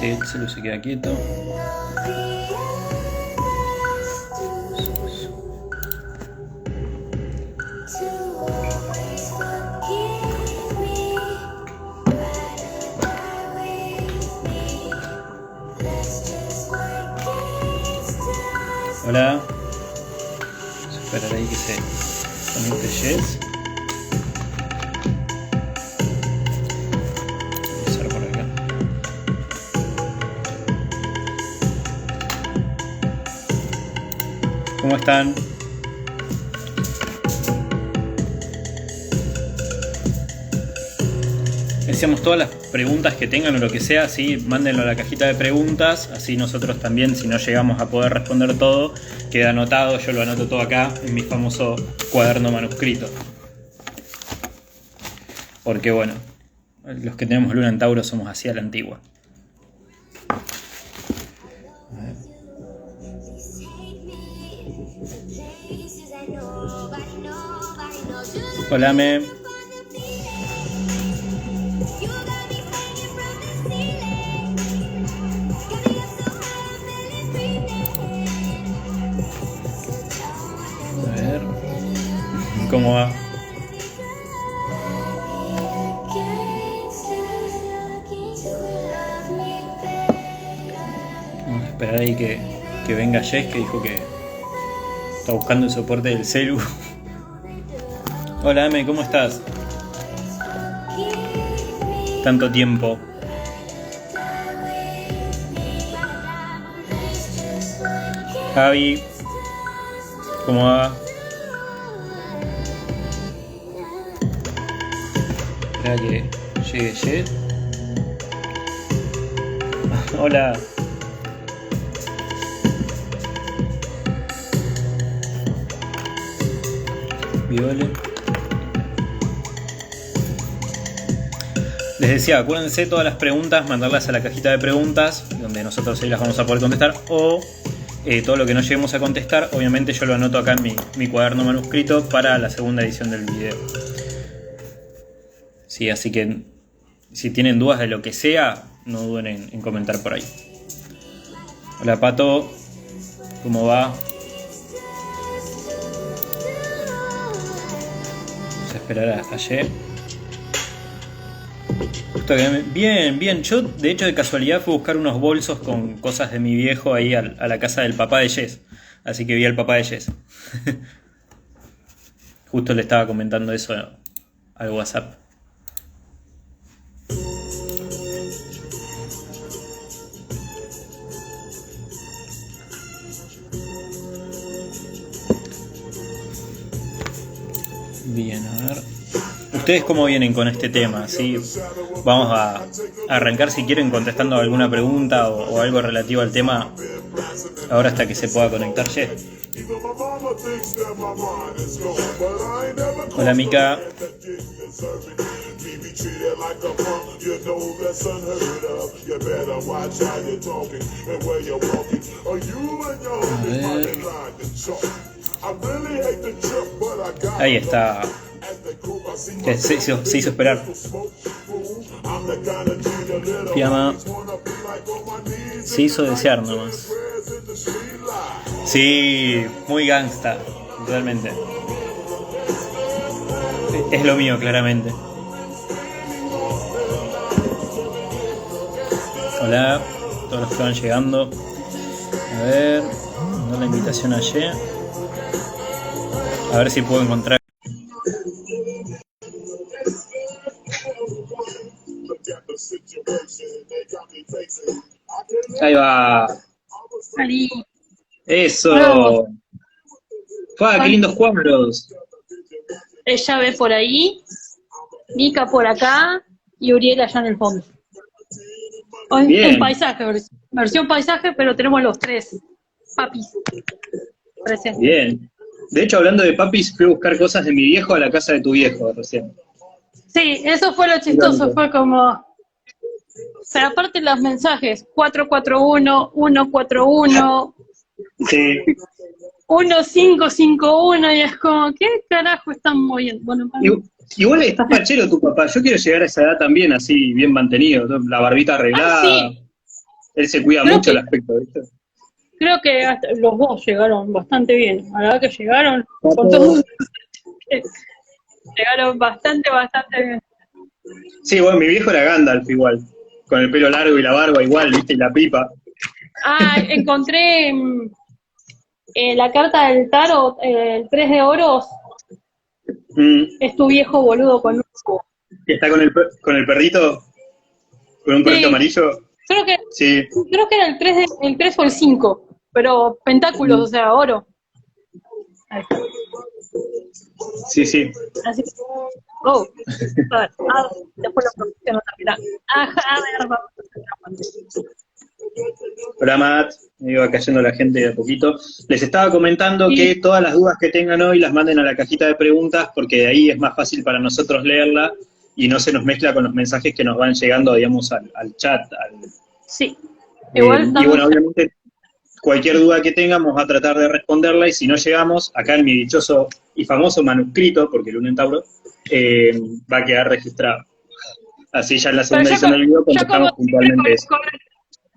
Sí, el celu se queda quieto. Hola. Esperar ahí que se conecte Jess. Voy a empezar por acá. ¿Cómo están? Decíamos todas las preguntas que tengan o lo que sea, ¿sí? Mándenlo a la cajita de preguntas, así nosotros también, si no llegamos a poder responder todo, queda anotado, yo lo anoto todo acá en mi famoso cuaderno manuscrito. Porque bueno, los que tenemos luna en Tauro somos así a la antigua. A ver. Hola, Me. ¿Cómo va? Vamos a esperar ahí que venga Jess, que dijo que está buscando el soporte del celu. Hola, Ame, ¿cómo estás? Tanto tiempo. Javi, ¿cómo va? Espera que llegue Jess. Hola. Viole. Les decía, acuérdense todas las preguntas, mandarlas a la cajita de preguntas, donde nosotros ahí las vamos a poder contestar, o todo lo que no lleguemos a contestar, obviamente yo lo anoto acá en mi cuaderno manuscrito para la segunda edición del video. Sí, así que si tienen dudas de lo que sea, no duden en comentar por ahí. Hola Pato, ¿cómo va? Vamos a esperar a Ye. Bien, bien. Yo de hecho de casualidad fui a buscar unos bolsos con cosas de mi viejo ahí a la casa del papá de Jess. Así que vi al papá de Jess. Justo le estaba comentando eso al WhatsApp. Bien, a ver. ¿Ustedes cómo vienen con este tema? ¿Sí? Vamos a arrancar si quieren contestando alguna pregunta o algo relativo al tema ahora hasta que se pueda conectar Jess. Hola Mika. A ver. Ahí está. Se hizo esperar. Fiamma se hizo desear nomás. Sí, muy gangsta, realmente. Es lo mío, claramente. Hola, todos los que van llegando. A ver, mandar la invitación ayer. A ver si puedo encontrar. Ahí va. Salí. Eso. Bravo. ¡Qué lindos cuadros! Ella ve por ahí, Mika por acá y Uriel allá en el fondo. En paisaje, versión paisaje, pero tenemos los tres papis presentes. Bien. De hecho, hablando de papis, fui a buscar cosas de mi viejo a la casa de tu viejo recién. Sí, eso fue lo chistoso, fue como... O sea, aparte los mensajes, 441, 141, Sí. 1551, y es como, ¿qué carajo están moviendo? Bueno, igual estás fachero tu papá, yo quiero llegar a esa edad también, así, bien mantenido, la barbita arreglada. Sí. Él se cuida Creo mucho que, el aspecto, ¿viste? creo que hasta los dos llegaron bastante bien. A la verdad que llegaron con Papo. todo. Llegaron bastante bien. Sí, bueno, mi viejo era Gandalf igual, con el pelo largo y la barba igual, ¿viste? Y la pipa. Ah, encontré la carta del tarot, el 3 de oros, Mm, es tu viejo boludo con un cubo. que está con el perrito, con un perrito Sí, amarillo. creo que, Sí. creo que era el 3 o el 5, pero pentáculos, o Mm, sea, oro. Ahí está. sí, sí. Así que, oh, a ver, después lo promociono también. Ajá, a ver, vamos a hacer la pantalla. Hola Matt, me iba cayendo la gente de a poquito. Les estaba comentando que Y todas las dudas que tengan hoy las manden a la cajita de preguntas porque de ahí es más fácil para nosotros leerla y no se nos mezcla con los mensajes que nos van llegando, digamos, al chat. sí, igual Y dame un bueno, segundo. obviamente cualquier duda que tengamos va a tratar de responderla y si no llegamos, acá en mi dichoso y famoso manuscrito, porque el Lunen Tauro, va a quedar registrado. Así ya en la Pero segunda edición del video yo como contestamos siempre puntualmente eso. con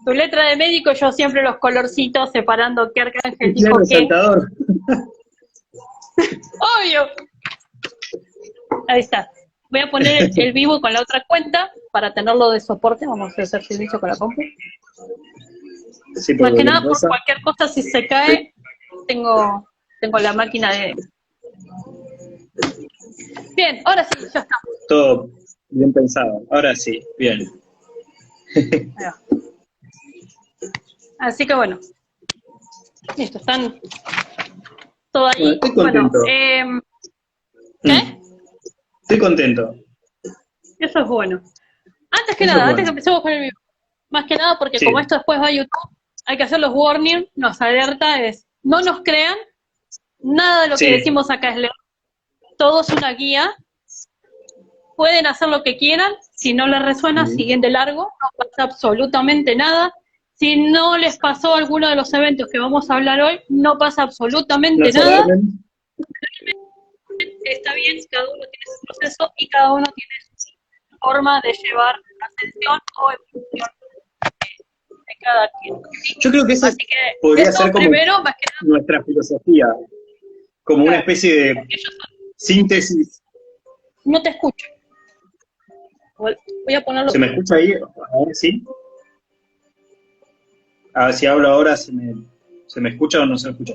tu letra de médico, yo siempre los colorcitos separando qué arcángel Y tiene dijo qué. resaltador. ¡Obvio! Ahí está. Voy a poner el vivo con la otra cuenta para tenerlo de soporte. Vamos a hacer servicio con la compu. Sí, por Más que cualquier nada, por cosa. cualquier cosa, si se cae, tengo la máquina de... Bien, ahora sí, ya está. Todo bien pensado. Ahora sí, bien. Ahí va. Así que bueno. Listo, están todo Bueno, ahí. estoy Bueno, contento. ¿qué? Estoy contento. Eso es bueno. Antes que Eso es nada, antes bueno. que empecemos con el vivo. Más que nada porque como Sí. esto después va a YouTube, hay que hacer los warnings, nos alerta, no nos crean, nada de lo que Sí. decimos acá es legal, todo es una guía, pueden hacer lo que quieran, si no les resuena, siguen de largo, no pasa absolutamente nada. Si no les pasó alguno de los eventos que vamos a hablar hoy, no pasa No absolutamente se nada. alarmen. Está bien, cada uno tiene su proceso y cada uno tiene su forma de llevar ascensión o evolución de cada quien. Yo creo que esa Así que podría eso ser como primero, más que nada, nuestra filosofía, como una claro, especie de porque yo síntesis. no te escucho. Voy a ponerlo. ¿Se me escucha ahí? A ver, sí. A ver si hablo ahora, ¿se me escucha o no se me escucha?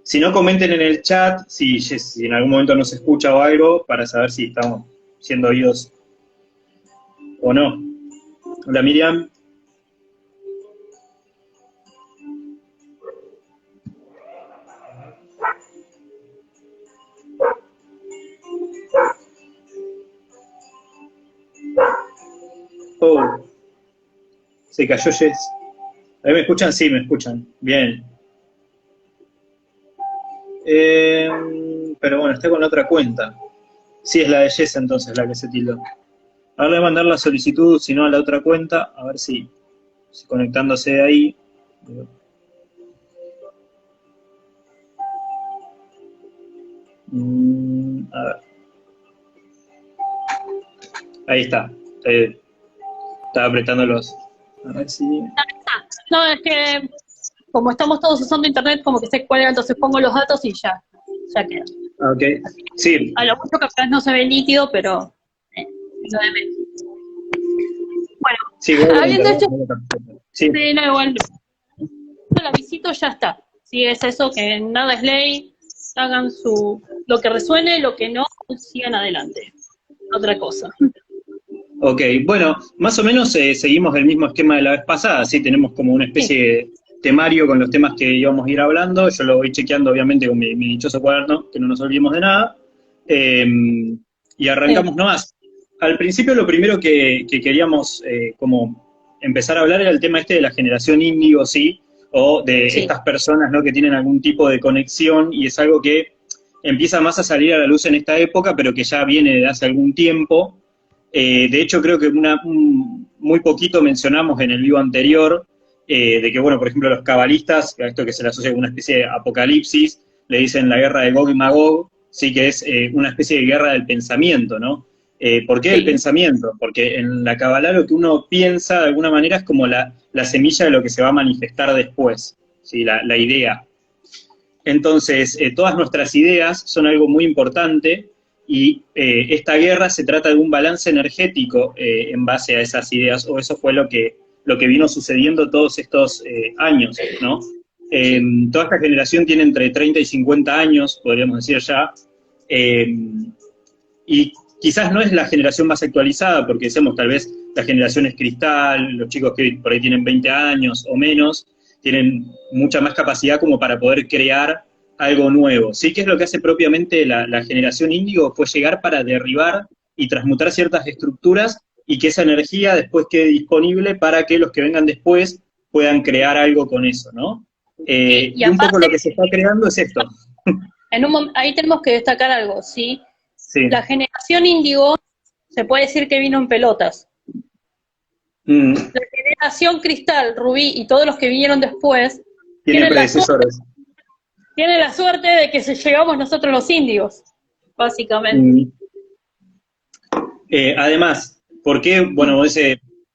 Si no, comenten en el chat si en algún momento no se escucha o algo, para saber si estamos siendo oídos o no. Hola Miriam. Oh, se cayó Jess. ¿A mí me escuchan? Sí, me escuchan. Bien. Pero bueno, está con la otra cuenta. Sí, es la de Jess entonces, la que se tildó. Ahora le voy a mandar la solicitud, si no a la otra cuenta, a ver si conectándose de ahí. A ver. Ahí está. Estaba apretando los. A ver si. No, es que como estamos todos usando internet, como que se cuelga, entonces pongo los datos y ya queda. Ok. Sí. A lo mucho capaz no se ve nítido, pero lo de menos. Bueno, Sí, voy a habiendo hecho, sí. sí, no, igual, la visito ya está. Si es eso, que nada es ley, hagan lo que resuene, lo que no, sigan adelante. Otra cosa. Ok, bueno, más o menos seguimos el mismo esquema de la vez pasada, sí, tenemos como una especie de temario con los temas que íbamos a ir hablando, yo lo voy chequeando obviamente con mi dichoso cuaderno, que no nos olvidemos de nada, y arrancamos nomás. Al principio lo primero que queríamos como empezar a hablar era el tema este de la generación índigo, ¿sí? O de estas personas, ¿no? Que tienen algún tipo de conexión y es algo que empieza más a salir a la luz en esta época, pero que ya viene de hace algún tiempo. De hecho, creo que muy poquito mencionamos en el vivo anterior de que, bueno, por ejemplo, los cabalistas, a esto que se le asocia con una especie de apocalipsis, le dicen la guerra de Gog y Magog, sí que es una especie de guerra del pensamiento, ¿no? ¿Por qué el pensamiento? Porque en la Kabbalah lo que uno piensa de alguna manera es como la semilla de lo que se va a manifestar después, ¿sí? La idea. Entonces, todas nuestras ideas son algo muy importante y esta guerra se trata de un balance energético en base a esas ideas, o eso fue lo que vino sucediendo todos estos años, ¿no? Toda esta generación tiene entre 30 y 50 años, podríamos decir ya, y quizás no es la generación más actualizada, porque decimos, tal vez la generación es cristal, los chicos que por ahí tienen 20 años o menos, tienen mucha más capacidad como para poder crear algo nuevo. Sí, que es lo que hace propiamente la generación índigo, fue llegar para derribar y transmutar ciertas estructuras y que esa energía después quede disponible para que los que vengan después puedan crear algo con eso, ¿no? Y un poco lo que se está creando es esto. Ahí tenemos que destacar algo, ¿sí? Sí. La generación índigo se puede decir que vino en pelotas. La generación cristal, rubí y todos los que vinieron después tienen predecesores. Tienen la suerte de que llegamos nosotros los índigos, básicamente. Además, ¿por qué, bueno,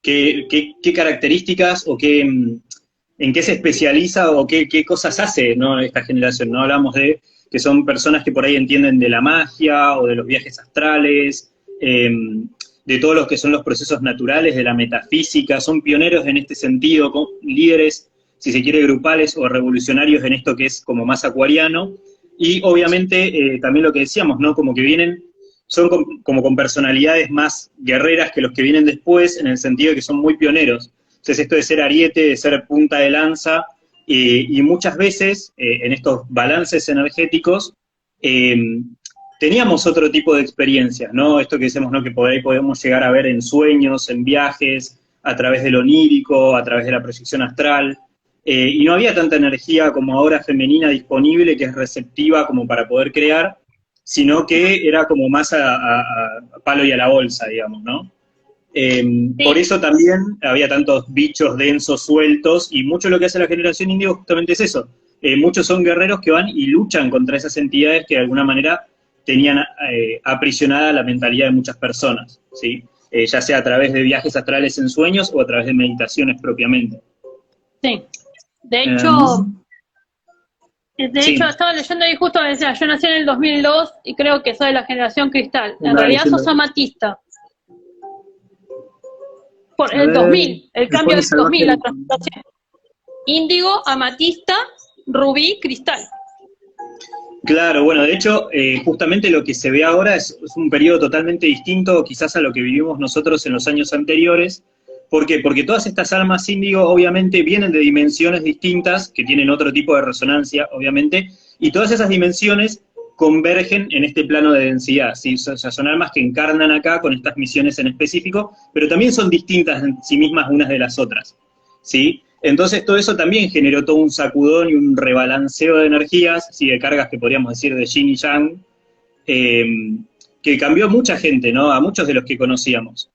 qué características o en qué se especializa o qué cosas hace, ¿no? Esta generación? No hablamos de que son personas que por ahí entienden de la magia o de los viajes astrales, de todos los que son los procesos naturales, de la metafísica, son pioneros en este sentido, líderes, si se quiere, grupales o revolucionarios en esto que es como más acuariano, y obviamente también lo que decíamos, ¿no? Como que son como con personalidades más guerreras que los que vienen después, en el sentido de que son muy pioneros. Entonces esto de ser ariete, de ser punta de lanza, y muchas veces en estos balances energéticos teníamos otro tipo de experiencias, ¿no? Esto que decimos, ¿no? Que por ahí podemos llegar a ver en sueños, en viajes, a través de lo onírico, a través de la proyección astral, y no había tanta energía como ahora femenina disponible que es receptiva como para poder crear, sino que era como más a palo y a la bolsa, digamos, ¿no? Sí. Por eso también había tantos bichos densos, sueltos, y mucho de lo que hace la generación índigo justamente es eso. Muchos son guerreros que van y luchan contra esas entidades que de alguna manera tenían aprisionada la mentalidad de muchas personas, ¿sí? Ya sea a través de viajes astrales en sueños o a través de meditaciones propiamente. Sí, de hecho, estaba leyendo ahí justo, me decía, yo nací en el 2002 y creo que soy de la generación cristal. En realidad sos amatista. Por el 2000, el cambio del 2000, la transmutación. Índigo, amatista, rubí, cristal. Claro, bueno, de hecho, justamente lo que se ve ahora es un periodo totalmente distinto quizás a lo que vivimos nosotros en los años anteriores. ¿Por qué? Porque todas estas almas índigo obviamente vienen de dimensiones distintas, que tienen otro tipo de resonancia, obviamente, y todas esas dimensiones convergen en este plano de densidad, ¿sí? O sea, son almas que encarnan acá con estas misiones en específico, pero también son distintas en sí mismas unas de las otras, ¿sí? Entonces todo eso también generó todo un sacudón y un rebalanceo de energías, ¿sí? De cargas que podríamos decir de yin y yang, que cambió a mucha gente, ¿no? A muchos de los que conocíamos.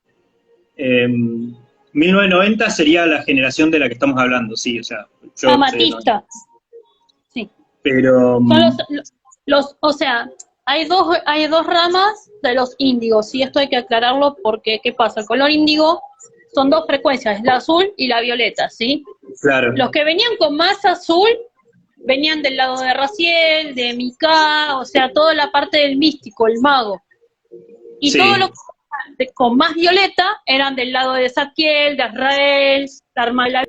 1990 sería la generación de la que estamos hablando, sí, o sea. Amatista. Sí. Pero... o sea, hay dos ramas de los índigos, y esto hay que aclararlo porque, ¿qué pasa? El color índigo son dos frecuencias, la azul y la violeta, ¿sí? Claro. Los que venían con más azul venían del lado de Raziel, de Mika, o sea, toda la parte del místico, el mago. Y sí. Todos los con más violeta eran del lado de Zadkiel, de Azrael, Dharma la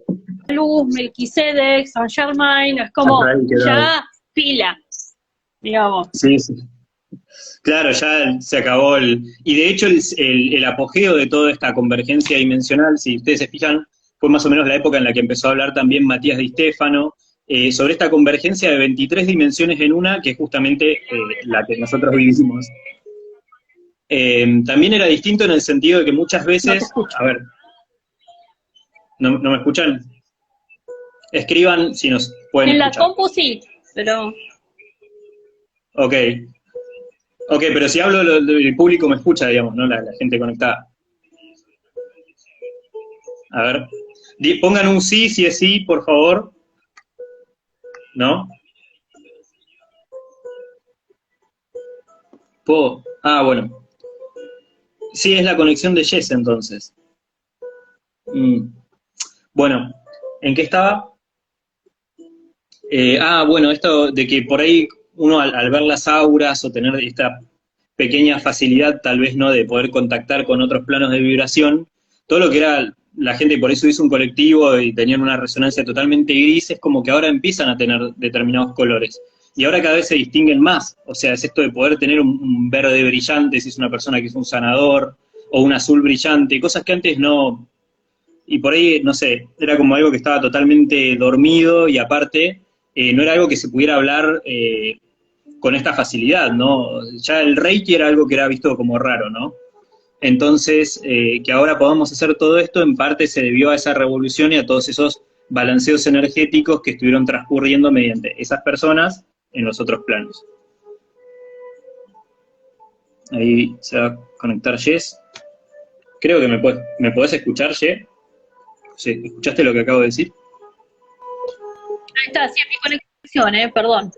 Luz, Melquisedec, Saint Germain, es como ya pila, digamos. Sí, sí. Claro, ya se acabó y de hecho el apogeo de toda esta convergencia dimensional, si ustedes se fijan, fue más o menos la época en la que empezó a hablar también Matías Di Stefano, sobre esta convergencia de 23 dimensiones en una, que es justamente la que nosotros vivimos. También era distinto en el sentido de que muchas veces... No a ver, ¿no me escuchan? Escriban si nos pueden en escuchar. En la compu sí, pero... Ok, pero si hablo, el público me escucha, digamos, ¿no? La gente conectada. A ver, pongan un sí, si es sí, por favor. ¿No? ¿Puedo? Ah, bueno. Sí, es la conexión de Jess entonces. Mm. Bueno, ¿en qué estaba? Bueno, esto de que por ahí uno al ver las auras o tener esta pequeña facilidad, tal vez no, de poder contactar con otros planos de vibración, todo lo que era la gente, por eso hizo un colectivo y tenían una resonancia totalmente gris, es como que ahora empiezan a tener determinados colores. Y ahora cada vez se distinguen más. O sea, es esto de poder tener un verde brillante, si es una persona que es un sanador, o un azul brillante, cosas que antes no, y por ahí, no sé, era como algo que estaba totalmente dormido y aparte no era algo que se pudiera hablar con esta facilidad, ¿no? Ya el Reiki era algo que era visto como raro, ¿no? Entonces, que ahora podamos hacer todo esto en parte se debió a esa revolución y a todos esos balanceos energéticos que estuvieron transcurriendo mediante esas personas en los otros planos. Ahí se va a conectar Jess. Creo que me podés escuchar, Jess. Sí, ¿escuchaste lo que acabo de decir? Ahí está, sí, mi conexión, perdón.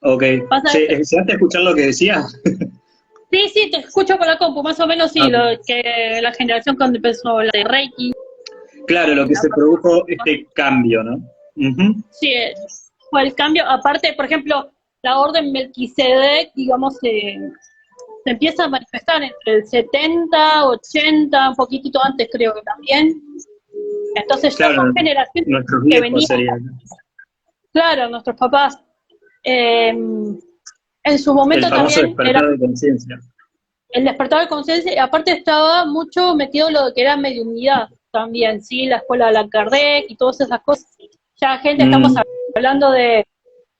Ok. ¿Llegaste a escuchar lo que decía? Sí, sí, te escucho por la compu, más o menos sí, Okay. lo que la generación cuando empezó la de Reiki. Claro, lo que se produjo este cambio, ¿no? Uh-huh. Sí, fue el cambio. Aparte, por ejemplo, la orden Melquisedec, digamos, se empieza a manifestar entre el 70, 80, un poquitito antes creo que también. Entonces ya Claro, son generaciones nuestros que viejos venían, serían. claro, nuestros papás. En su El momento famoso también era despertar de conciencia. el despertar de conciencia, y aparte estaba mucho metido lo que era mediunidad también, ¿sí? La escuela de la Kardec y todas esas cosas. Ya gente, estamos hablando de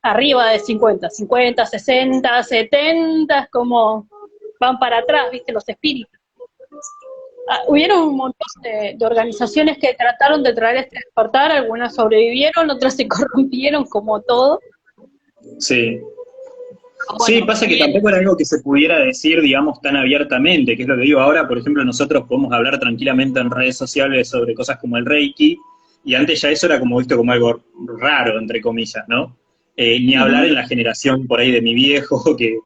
arriba de 50, 50, 60, 70, como van para atrás, ¿viste? Los espíritus. Hubieron un montón de organizaciones que trataron de traer este despertar, algunas sobrevivieron, otras se corrompieron como todo. Sí. Bueno, Sí, pasa que tampoco era algo que se pudiera decir, digamos, tan abiertamente, que es lo que digo ahora. Por ejemplo, nosotros podemos hablar tranquilamente en redes sociales sobre cosas como el Reiki, y antes ya eso era como visto como algo raro, entre comillas, ¿no? Ni hablar en la generación por ahí de mi viejo, que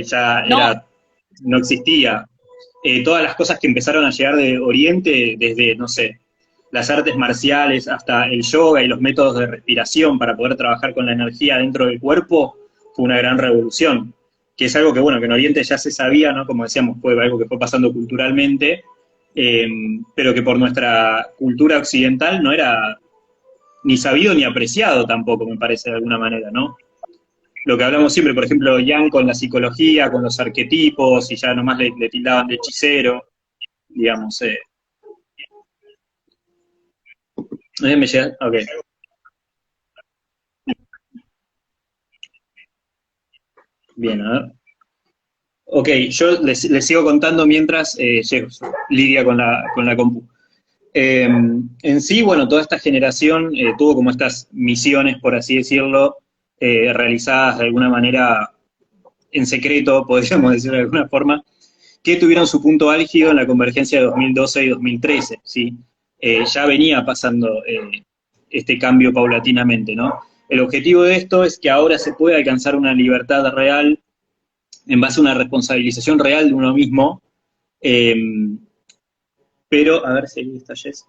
ya era, no existía. Todas las cosas que empezaron a llegar de Oriente, desde, no sé, las artes marciales hasta el yoga y los métodos de respiración para poder trabajar con la energía dentro del cuerpo, fue una gran revolución, que es algo que, bueno, que en Oriente ya se sabía, ¿no? Como decíamos, fue algo que fue pasando culturalmente, pero que por nuestra cultura occidental no era ni sabido ni apreciado tampoco, me parece, de alguna manera, ¿no? Lo que hablamos siempre, por ejemplo, Yang con la psicología, con los arquetipos, y ya nomás le tildaban de hechicero, digamos. ¿Me llega? Ok. Bien, a ver. Ok, yo les sigo contando mientras llego, lidia con la compu. En sí, bueno, toda esta generación tuvo como estas misiones, por así decirlo, realizadas de alguna manera en secreto, podríamos decir de alguna forma, que tuvieron su punto álgido en la convergencia de 2012 y 2013, ¿sí? Ya venía pasando este cambio paulatinamente, ¿no? El objetivo de esto es que ahora se pueda alcanzar una libertad real en base a una responsabilización real de uno mismo, eh, pero, a ver si ahí está Jess,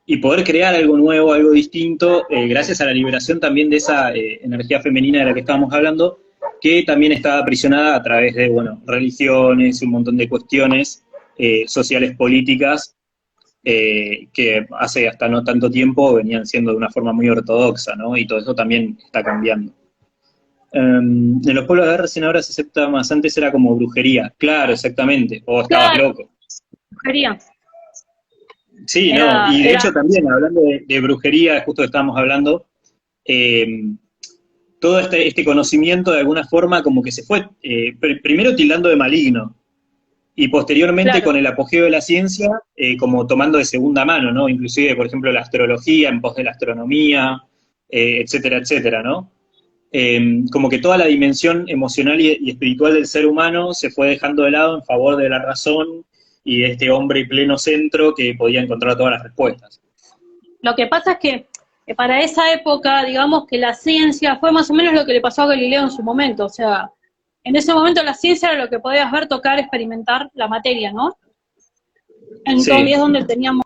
y poder crear algo nuevo, algo distinto, gracias a la liberación también de esa energía femenina de la que estábamos hablando, que también estaba aprisionada a través de, bueno, religiones y un montón de cuestiones sociales, políticas, que hace hasta no tanto tiempo venían siendo de una forma muy ortodoxa, ¿no? Y todo eso también está cambiando. En los pueblos de recién ahora se acepta más, antes era como brujería, claro, exactamente, o estabas claro, loco. brujería. Sí, no, y de hecho también, hablando de brujería, justo que estábamos hablando, todo este conocimiento de alguna forma como que se fue, primero tildando de maligno, y posteriormente Claro. con el apogeo de la ciencia, como tomando de segunda mano, ¿no? Inclusive, por ejemplo, la astrología en pos de la astronomía, etcétera, etcétera, ¿no? Como que toda la dimensión emocional y espiritual del ser humano se fue dejando de lado en favor de la razón y de este hombre pleno centro que podía encontrar todas las respuestas. Lo que pasa es que para esa época, digamos que la ciencia fue más o menos lo que le pasó a Galileo en su momento, o sea, en ese momento la ciencia era lo que podías ver, tocar, experimentar la materia, ¿no? Entonces es donde teníamos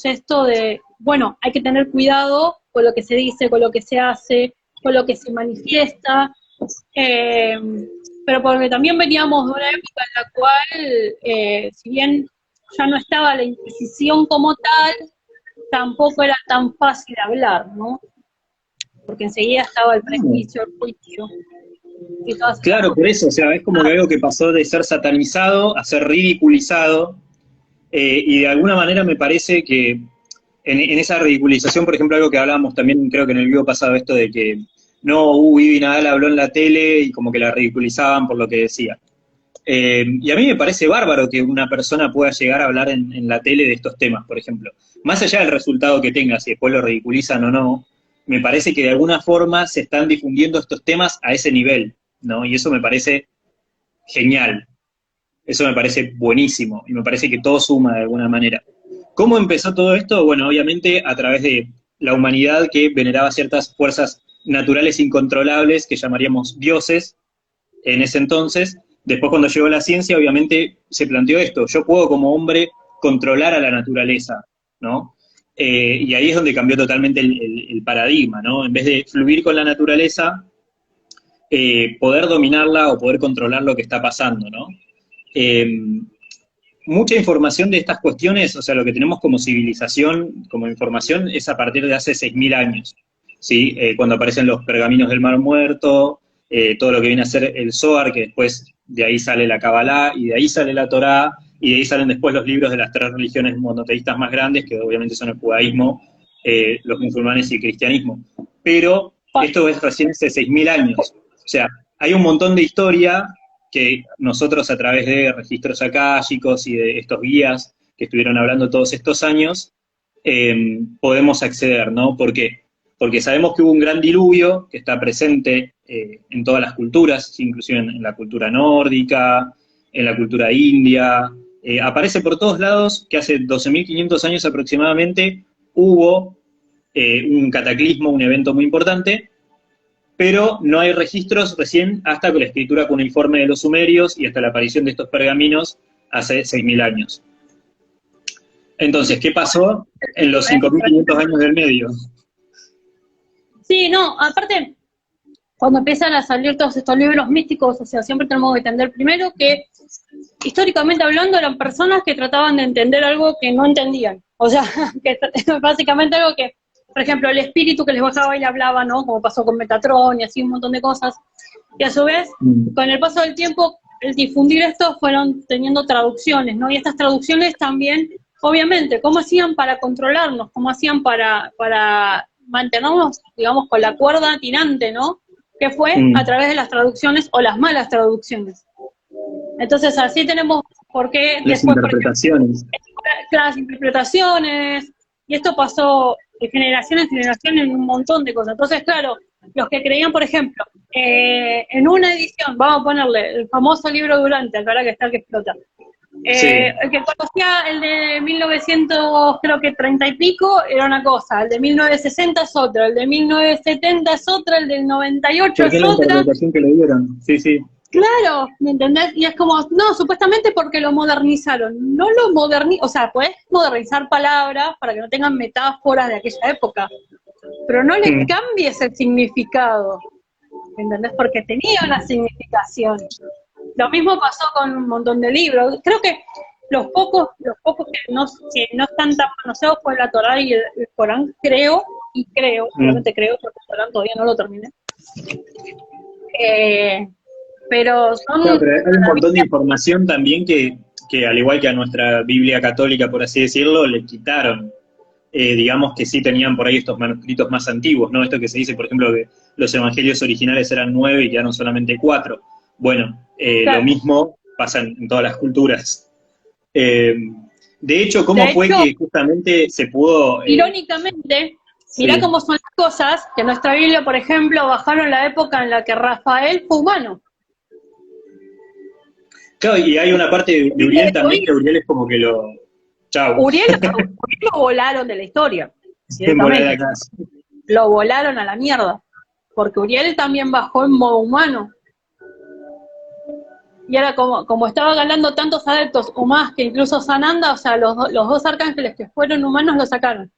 esto de, bueno, hay que tener cuidado con lo que se dice, con lo que se hace, con lo que se manifiesta, pero porque también veníamos de una época en la cual, si bien ya no estaba la Inquisición como tal, tampoco era tan fácil hablar, ¿no? Porque enseguida estaba el prejuicio, el juicio. Y todas claro, por eso, o sea, es como que algo que pasó de ser satanizado a ser ridiculizado, y de alguna manera me parece que en esa ridiculización, por ejemplo, algo que hablábamos también, creo que en el video pasado, esto de que no, Ivy Nadal habló en la tele y como que la ridiculizaban por lo que decía. Y a mí me parece bárbaro que una persona pueda llegar a hablar en la tele de estos temas, por ejemplo. Más allá del resultado que tenga, si después lo ridiculizan o no, me parece que de alguna forma se están difundiendo estos temas a ese nivel, ¿no? Y eso me parece genial. Eso me parece buenísimo. Y me parece que todo suma de alguna manera. ¿Cómo empezó todo esto? Bueno, obviamente a través de la humanidad que veneraba ciertas fuerzas naturales incontrolables que llamaríamos dioses en ese entonces. Después, cuando llegó la ciencia, obviamente se planteó esto: yo puedo como hombre controlar a la naturaleza, ¿no? Y ahí es donde cambió totalmente el paradigma, ¿no? En vez de fluir con la naturaleza, poder dominarla o poder controlar lo que está pasando, ¿no? Mucha información de estas cuestiones, o sea, lo que tenemos como civilización, como información, es a partir de hace 6.000 años, ¿sí? Cuando aparecen los pergaminos del Mar Muerto, todo lo que viene a ser el Zohar, que después de ahí sale la Kabbalah, y de ahí sale la Torá, y de ahí salen después los libros de las 3 religiones monoteístas más grandes, que obviamente son el judaísmo, los musulmanes y el cristianismo. Pero esto es recién hace 6.000 años. O sea, hay un montón de historia que nosotros, a través de registros akáshicos y de estos guías que estuvieron hablando todos estos años, podemos acceder, ¿no? ¿Por qué? Porque sabemos que hubo un gran diluvio que está presente en todas las culturas, inclusive en la cultura nórdica, en la cultura india, aparece por todos lados que hace 12.500 años aproximadamente hubo un cataclismo, un evento muy importante, pero no hay registros recién hasta con la escritura cuneiforme de los sumerios y hasta la aparición de estos pergaminos hace 6.000 años. Entonces, ¿qué pasó en los 5.500 años del medio? Sí, no, aparte, cuando empiezan a salir todos estos libros místicos, o sea, siempre tenemos que entender primero que, históricamente hablando, eran personas que trataban de entender algo que no entendían. O sea, que básicamente algo que, por ejemplo, el espíritu que les bajaba y le hablaba, ¿no? Como pasó con Metatron y así un montón de cosas. Y a su vez, con el paso del tiempo, el difundir esto fueron teniendo traducciones, ¿no? Y estas traducciones también, obviamente, ¿cómo hacían para controlarnos? ¿Cómo hacían para mantenernos, digamos, con la cuerda tirante, ¿no? Que fue a través de las traducciones o las malas traducciones. Entonces, así tenemos por qué las después, interpretaciones. Las interpretaciones, y esto pasó de generación en generación en un montón de cosas. Entonces, claro, los que creían, por ejemplo, en una edición, vamos a ponerle el famoso libro Durante, ahora que está el que explota, Sí. el que conocía el de 1900, creo que 30 y pico, era una cosa, el de 1960 es otra, el de 1970 es otra, el del 98 es la otra. interpretación que le dieron, sí, sí. Claro, ¿me entendés? Y es como, no, supuestamente porque lo modernizaron. No lo modernizaron, o sea, puedes modernizar palabras para que no tengan metáforas de aquella época, pero no le cambies el significado, ¿me entendés? Porque tenía una significación. Lo mismo pasó con un montón de libros. Creo que los pocos que no están tan conocidos fue la Torá y el Corán, creo, realmente creo, porque el Corán todavía no lo terminé. Pero son... Claro, pero hay un montón de información también que al igual que a nuestra Biblia católica, por así decirlo, le quitaron. Digamos que sí tenían por ahí estos manuscritos más antiguos, ¿no? Esto que se dice, por ejemplo, que los evangelios originales eran 9 y quedaron solamente 4. Bueno, claro, lo mismo pasa en todas las culturas. De hecho, ¿cómo fue que justamente se pudo...? Irónicamente, mirá cómo son las cosas, que en nuestra Biblia, por ejemplo, bajaron la época en la que Rafael fue humano. Claro, y hay una parte de Uriel también, que Uriel es como que lo... Chau. Uriel lo volaron de la historia. Lo volaron a la mierda. Porque Uriel también bajó en modo humano. Y ahora como estaba ganando tantos adeptos, o más que incluso Sananda, o sea, los dos arcángeles que fueron humanos lo sacaron.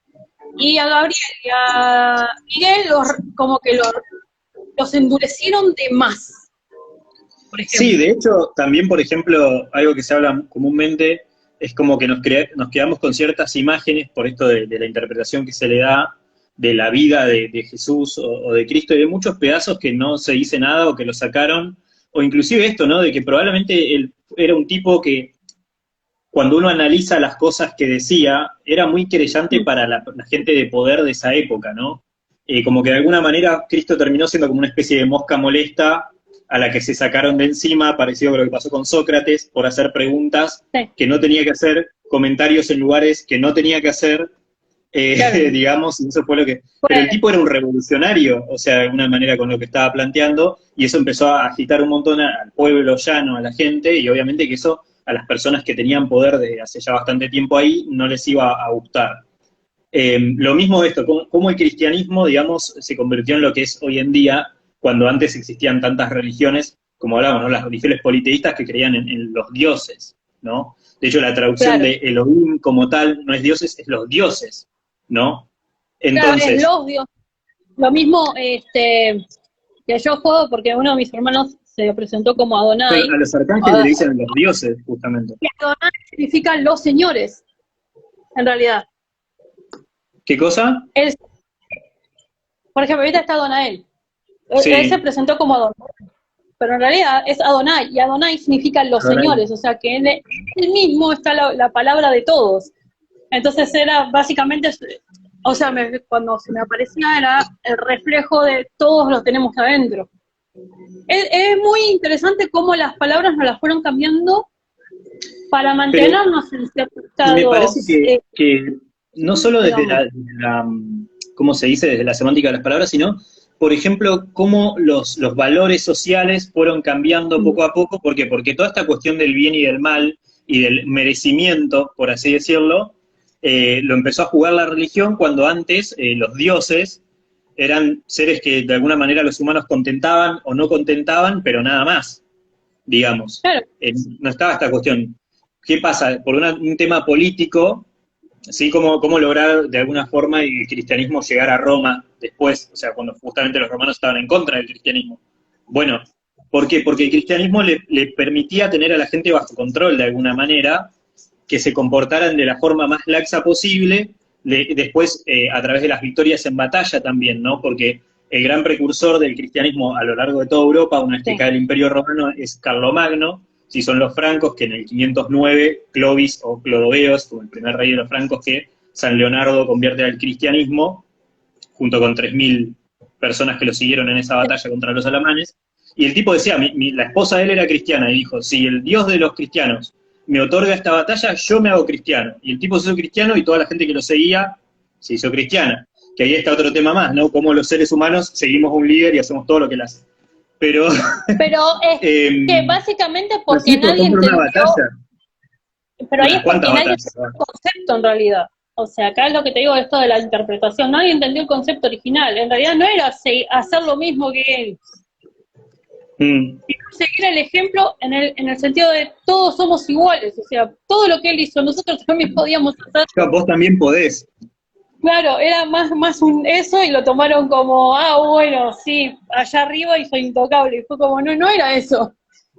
Y a Gabriel y a Miguel como que los endurecieron de más, por ejemplo. Sí, de hecho, también, por ejemplo, algo que se habla comúnmente es como que nos quedamos con ciertas imágenes por esto de la interpretación que se le da de la vida de Jesús o de Cristo, y de muchos pedazos que no se dice nada o que lo sacaron, o inclusive esto, ¿no? De que probablemente él era un tipo que, cuando uno analiza las cosas que decía, era muy querellante para la gente de poder de esa época, ¿no? Como que de alguna manera Cristo terminó siendo como una especie de mosca molesta a la que se sacaron de encima, parecido a lo que pasó con Sócrates, por hacer preguntas que no tenía que hacer, comentarios en lugares que no tenía que hacer, claro. Digamos, y eso fue lo que... Pero el tipo era un revolucionario, o sea, de alguna manera con lo que estaba planteando, y eso empezó a agitar un montón al pueblo llano, a la gente, y obviamente que eso a las personas que tenían poder desde hace ya bastante tiempo ahí no les iba a gustar. Lo mismo de esto, cómo el cristianismo, digamos, se convirtió en lo que es hoy en día, cuando antes existían tantas religiones, como hablábamos, ¿no? Las religiones politeístas que creían en los dioses, ¿no? De hecho, la traducción de Elohim como tal no es dioses, es los dioses, ¿no? Entonces, claro, es los dioses. Lo mismo que yo juego porque uno de mis hermanos se presentó como Adonai. A los arcángeles le dicen los dioses, justamente. Y Adonai significa los señores, en realidad. ¿Qué cosa? Por ejemplo, ahorita está Adonai. Sí. Él se presentó como Adonai, pero en realidad es Adonai, y Adonai significa los señores, o sea que en él mismo está la palabra de todos. Entonces era básicamente, o sea, cuando se me aparecía era el reflejo de todos los tenemos adentro. Es muy interesante cómo las palabras nos las fueron cambiando para mantenernos en ciertos estados. Me parece que no solo desde la ¿cómo se dice? Desde la semántica de las palabras, sino, por ejemplo, cómo los valores sociales fueron cambiando poco a poco. ¿Por qué? Porque toda esta cuestión del bien y del mal y del merecimiento, por así decirlo, lo empezó a jugar la religión cuando antes los dioses eran seres que de alguna manera los humanos contentaban o no contentaban, pero nada más, digamos. Claro. No estaba esta cuestión. ¿Qué pasa? Por un tema político, ¿sí? ¿Cómo lograr de alguna forma el cristianismo llegar a Roma después? O sea, cuando justamente los romanos estaban en contra del cristianismo. Bueno, ¿por qué? Porque el cristianismo le permitía tener a la gente bajo control de alguna manera, que se comportaran de la forma más laxa posible, después a través de las victorias en batalla también, ¿no? Porque el gran precursor del cristianismo a lo largo de toda Europa, una vez que cae el Imperio Romano, es Carlomagno. Si son los francos, que en el 509, Clovis o Clodoveos, como el primer rey de los francos, que San Leonardo convierte al cristianismo, junto con 3.000 personas que lo siguieron en esa batalla contra los alamanes. Y el tipo decía, la esposa de él era cristiana, y dijo, si el Dios de los cristianos me otorga esta batalla, yo me hago cristiano. Y el tipo se hizo cristiano y toda la gente que lo seguía se hizo cristiana. Que ahí está otro tema más, ¿no? Cómo los seres humanos seguimos a un líder y hacemos todo lo que él hace. Pero es que básicamente porque nadie entendió... Pero ahí es porque nadie entendió el concepto en realidad. O sea, acá es lo que te digo, esto de la interpretación. Nadie entendió el concepto original. En realidad no era hacer lo mismo que él. Sino seguir el ejemplo en el sentido de todos somos iguales. O sea, todo lo que él hizo, nosotros también podíamos hacer. Vos también podés. Claro, era más eso, y lo tomaron como, bueno, sí, allá arriba y soy intocable. Y fue como, no era eso.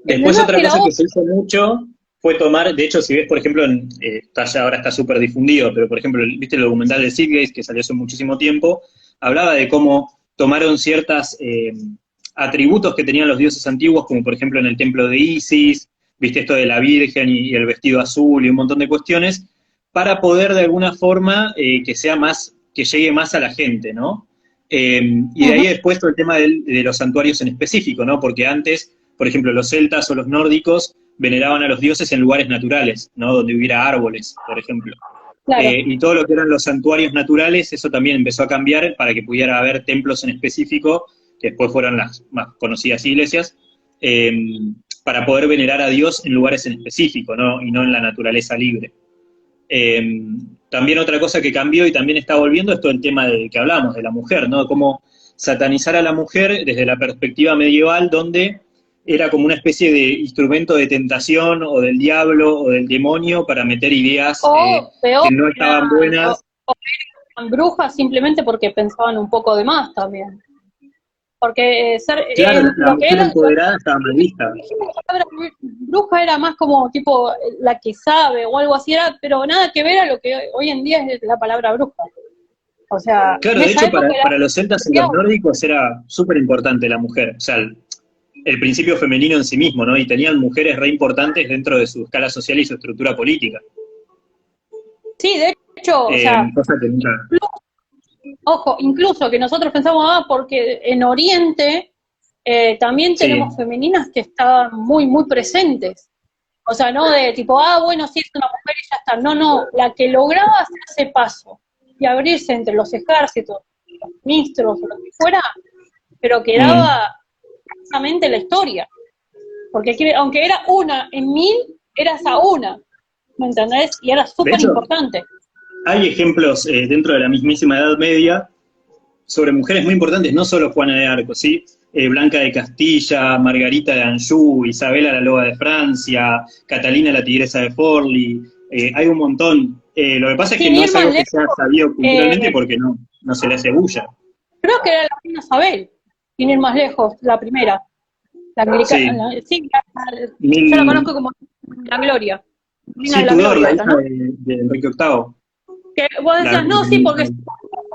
Después otra cosa que se hizo mucho fue tomar, de hecho, si ves, por ejemplo, ahora está súper difundido, pero por ejemplo, viste el documental de Seedgate, que salió hace muchísimo tiempo, hablaba de cómo tomaron ciertas atributos que tenían los dioses antiguos, como por ejemplo en el templo de Isis, viste esto de la Virgen y el vestido azul y un montón de cuestiones, para poder de alguna forma que llegue más a la gente, ¿no? Y de ahí después todo el tema de los santuarios en específico, ¿no? Porque antes, por ejemplo, los celtas o los nórdicos veneraban a los dioses en lugares naturales, ¿no? Donde hubiera árboles, por ejemplo. Claro. Y todo lo que eran los santuarios naturales, eso también empezó a cambiar para que pudiera haber templos en específico, que después fueron las más conocidas iglesias, para poder venerar a Dios en lugares en específico, ¿no? Y no en la naturaleza libre. También otra cosa que cambió y también está volviendo es todo el tema que hablamos de la mujer, ¿no? Cómo satanizar a la mujer desde la perspectiva medieval, donde era como una especie de instrumento de tentación o del diablo o del demonio para meter ideas O peor, que no estaban buenas. eran brujas simplemente porque pensaban un poco de más también. Porque Claro, la lo que mujer era, empoderada estaba mal vista. la palabra bruja era más como tipo la que sabe o algo así, pero nada que ver a lo que hoy en día es la palabra bruja. O sea, Claro, en de esa hecho, época era para los celtas y los nórdicos era súper importante la mujer. O sea, el principio femenino en sí mismo, ¿no? Y tenían mujeres re importantes dentro de su escala social y su estructura política. sí, de hecho, o sea, Cosa que nunca... ojo, incluso que nosotros pensamos, porque en Oriente también Sí, tenemos femeninas que estaban muy, muy presentes. O sea, no de tipo, bueno, sí, es una mujer y ya está. No, no, la que lograba hacer ese paso y abrirse entre los ejércitos, los ministros, o lo que fuera, pero quedaba precisamente la historia. Porque aunque era una en 1000, era esa una, ¿me entendés? Y era de súper hecho, importante. hay ejemplos dentro de la mismísima Edad Media sobre mujeres muy importantes, no solo Juana de Arco, ¿sí? Blanca de Castilla, Margarita de Anjou, Isabela la Loba de Francia, Catalina la Tigresa de Forli, hay un montón. Lo que pasa es que Sin no ir es más algo que sea lejos, sabido culturalmente porque no se le hace bulla. creo que era la reina Isabel, sin ir más lejos, la primera. La Sí, anglicana, sí, yo la Mil, conozco como la Gloria, Reina de sí, la Tudor, Gloria la era, hija ¿no? de Enrique VIII. Que vos La, decías, no, sí, porque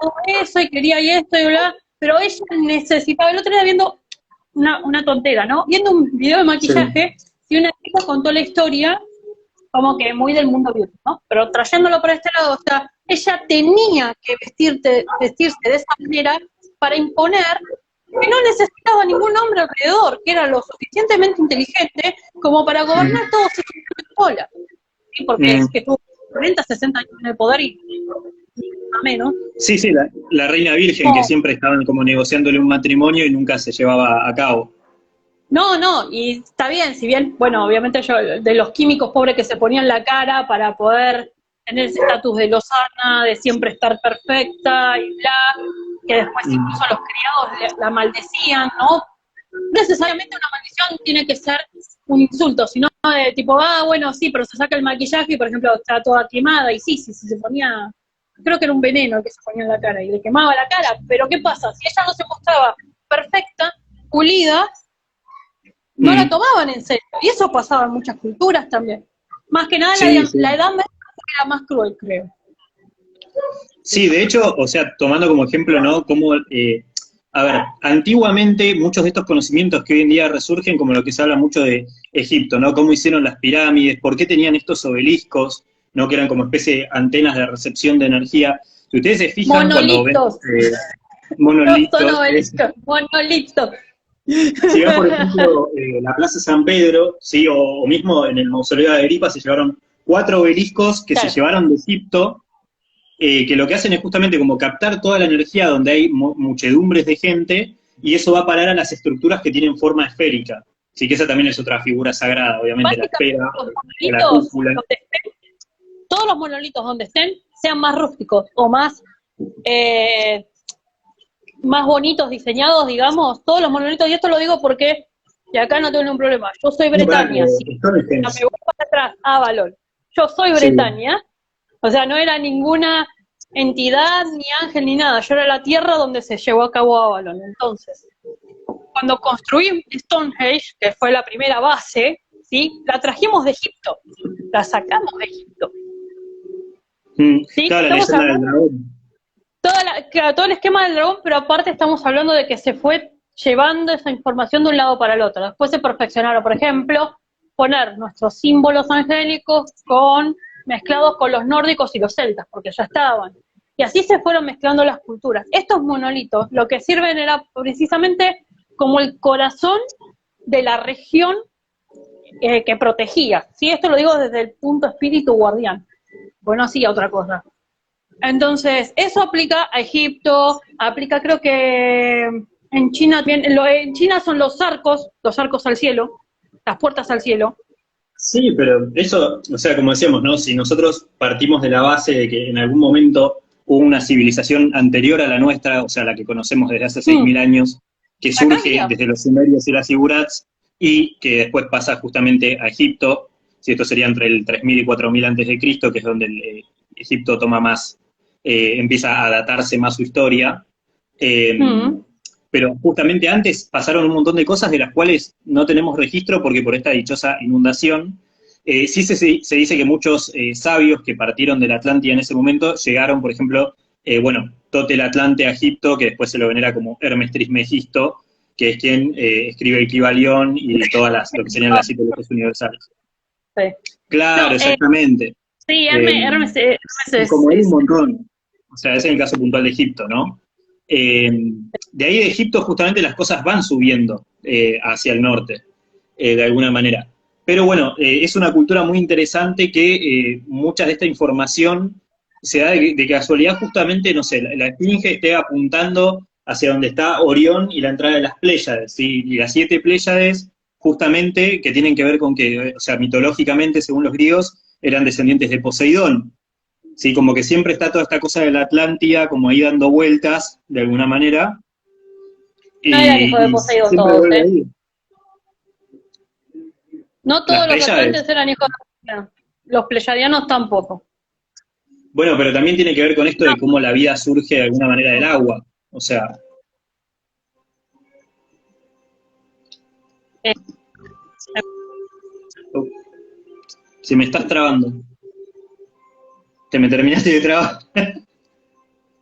todo eso y quería y esto y bla, pero ella necesitaba, el otro día viendo una tontera, ¿no? Viendo un video de sí. maquillaje y una chica contó la historia como que muy del mundo beauty, ¿no? Pero trayéndolo por este lado, o sea, ella tenía que vestirse de esa manera para imponer que no necesitaba ningún hombre alrededor, que era lo suficientemente inteligente como para gobernar todos esos sola. ¿Sí? Porque es que tuvo 40, 60 años en el poder y a menos. Sí, sí, la reina virgen que No, siempre estaban como negociándole un matrimonio y nunca se llevaba a cabo. no, y está bien, si bien, bueno, obviamente yo, de los químicos pobres que se ponían la cara para poder tener ese estatus de lozana, de siempre estar perfecta y bla, que después incluso los criados la maldecían, ¿no? Necesariamente una maldición tiene que ser un insulto, sino de tipo, bueno, sí, pero se saca el maquillaje y, por ejemplo, está toda quemada, y sí, se ponía, creo que era un veneno el que se ponía en la cara, y le quemaba la cara, pero ¿qué pasa? Si ella no se mostraba perfecta, pulida, no la tomaban en serio, y eso pasaba en muchas culturas también. Más que nada Sí, sí. la Edad Media era más cruel, creo. Sí, de hecho, o sea, tomando como ejemplo, ¿no? Como, a ver, antiguamente muchos de estos conocimientos que hoy en día resurgen, como lo que se habla mucho de Egipto, ¿no? Cómo hicieron las pirámides, por qué tenían estos obeliscos, ¿no? Que eran como especie de antenas de recepción de energía. Si ustedes se fijan cuando ven Monolitos, no son monolitos, obeliscos, monolitos. si vas, por ejemplo, la Plaza San Pedro, ¿sí? O mismo en el mausoleo de Agripa se llevaron 4 obeliscos que se Claro. llevaron de Egipto, que lo que hacen es justamente como captar toda la energía donde hay muchedumbres de gente, y eso va a parar a las estructuras que tienen forma esférica. Así que esa también es otra figura sagrada, obviamente, la Básicamente esfera los o la monolitos cúpula. donde estén, todos los monolitos donde estén, sean más rústicos o eh, más bonitos diseñados, digamos, todos los monolitos, y esto lo digo porque, y acá no tengo ningún problema, yo soy No, para, Bretaña, si me Stonehenge. voy para atrás, Avalon, yo soy Sí. Bretaña, o sea, no era ninguna entidad, ni ángel, ni nada, yo era la tierra donde se llevó a cabo Avalon. Entonces, cuando construí Stonehenge, que fue la primera base, ¿sí? La trajimos de Egipto, la sacamos de Egipto. ¿Sí? Claro, la Estamos leyenda del hablando dragón. claro, todo el esquema del dragón, pero aparte estamos hablando de que se fue llevando esa información de un lado para el otro. Después se perfeccionaron, por ejemplo, poner nuestros símbolos angélicos mezclados con los nórdicos y los celtas, porque ya estaban. Y así se fueron mezclando las culturas. Estos monolitos lo que sirven era precisamente como el corazón de la región que protegía. ¿Sí? Esto lo digo desde el punto espíritu guardián, porque no hacía otra cosa. Entonces, eso aplica a Egipto, aplica creo que en China también, en China son los arcos al cielo, las puertas al cielo. Sí, pero eso, o sea, como decíamos, ¿no? Si nosotros partimos de la base de que en algún momento hubo una civilización anterior a la nuestra, o sea, la que conocemos desde hace 6.000 años, que surge Acadia, desde los sumerios y las zigurats, y que después pasa justamente a Egipto, si esto sería entre el 3000 y 4000 antes de Cristo, que es donde Egipto toma más, empieza a datarse más su historia. Pero justamente antes pasaron un montón de cosas de las cuales no tenemos registro porque por esta dichosa inundación. Sí se dice que muchos sabios que partieron de la Atlántida en ese momento llegaron, por ejemplo, Totel Atlante a Egipto, que después se lo venera como Hermes Trismegisto, que es quien escribe el Kybalión y todas lo que serían las 7 leyes universales. Sí. Claro, No, exactamente. Sí, Hermes es... Como hay un montón. O sea, ese es el caso puntual de Egipto, ¿no? De ahí de Egipto justamente las cosas van subiendo hacia el norte, de alguna manera. Pero bueno, es una cultura muy interesante que mucha de esta información se da de casualidad justamente, no sé, la Esfinge esté apuntando hacia donde está Orión y la entrada de las Pléyades, ¿sí? Y las 7 Pléyades, justamente, que tienen que ver con que, o sea, mitológicamente, según los griegos, eran descendientes de Poseidón. Sí, como que siempre está toda esta cosa de la Atlántida, como ahí dando vueltas, de alguna manera. No eran hijos de Poseidón todos, ¿eh? No todos los atlantes eran hijos de Poseidón. Los pleyadianos tampoco. Bueno, pero también tiene que ver con esto de cómo la vida surge de alguna manera del agua. O sea... Si me estás trabando. Te me terminaste de trabar.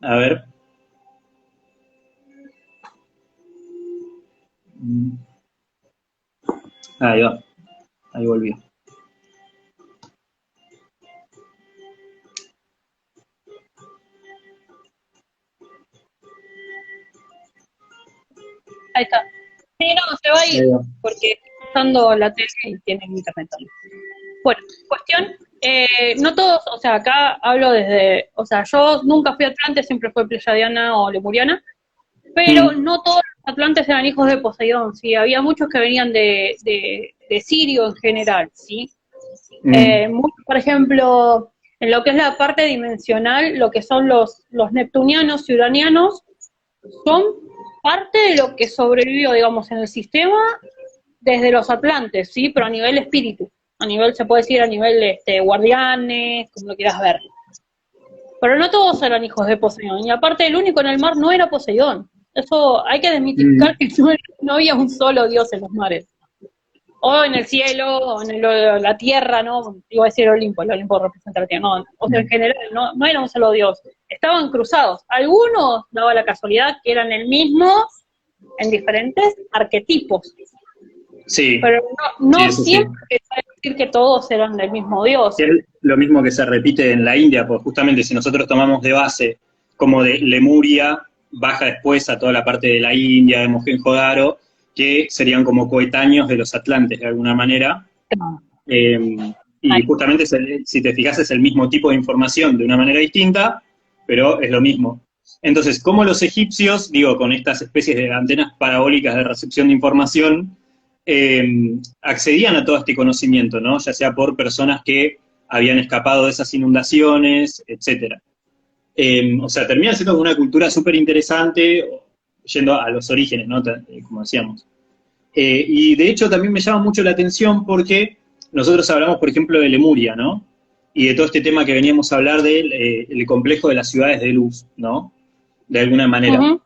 A ver. Ahí va. Ahí volvió. Ahí está. Sí, no, se va a ir, porque está usando la tele y tiene internet también. Bueno, cuestión, no todos, o sea, acá hablo desde, o sea, yo nunca fui atlante, siempre fui pleyadiana o lemuriana, pero no todos los atlantes eran hijos de Poseidón, sí, había muchos que venían de Sirio en general, sí. Por ejemplo, en lo que es la parte dimensional, lo que son los neptunianos y uranianos, son parte de lo que sobrevivió, digamos, en el sistema desde los atlantes, sí, pero a nivel espíritu. A nivel, se puede decir, a nivel guardianes, como lo quieras ver. Pero no todos eran hijos de Poseidón. Y aparte, el único en el mar no era Poseidón. Eso hay que desmitificar que no había un solo dios en los mares. O en el cielo, o en la tierra, ¿no? Iba a decir el Olimpo representa la tierra. No, o sea, en general, no era un solo dios. Estaban cruzados. Algunos, daba la casualidad, que eran el mismo en diferentes arquetipos. Sí. Pero no sí, siempre es decir que todos eran del mismo dios. Es lo mismo que se repite en la India, porque justamente si nosotros tomamos de base como de Lemuria, baja después a toda la parte de la India, de Mohenjo-Daro, que serían como coetáneos de los atlantes de alguna manera. Y justamente, si te fijas, es el mismo tipo de información de una manera distinta, pero es lo mismo. Entonces, como los egipcios, digo, con estas especies de antenas parabólicas de recepción de información, accedían a todo este conocimiento, ¿no? Ya sea por personas que habían escapado de esas inundaciones, etcétera. O sea, termina siendo una cultura súper interesante, yendo a los orígenes, ¿no? Como decíamos. Y de hecho también me llama mucho la atención porque nosotros hablamos, por ejemplo, de Lemuria, ¿no? Y de todo este tema que veníamos a hablar del el complejo de las ciudades de luz, ¿no? De alguna manera.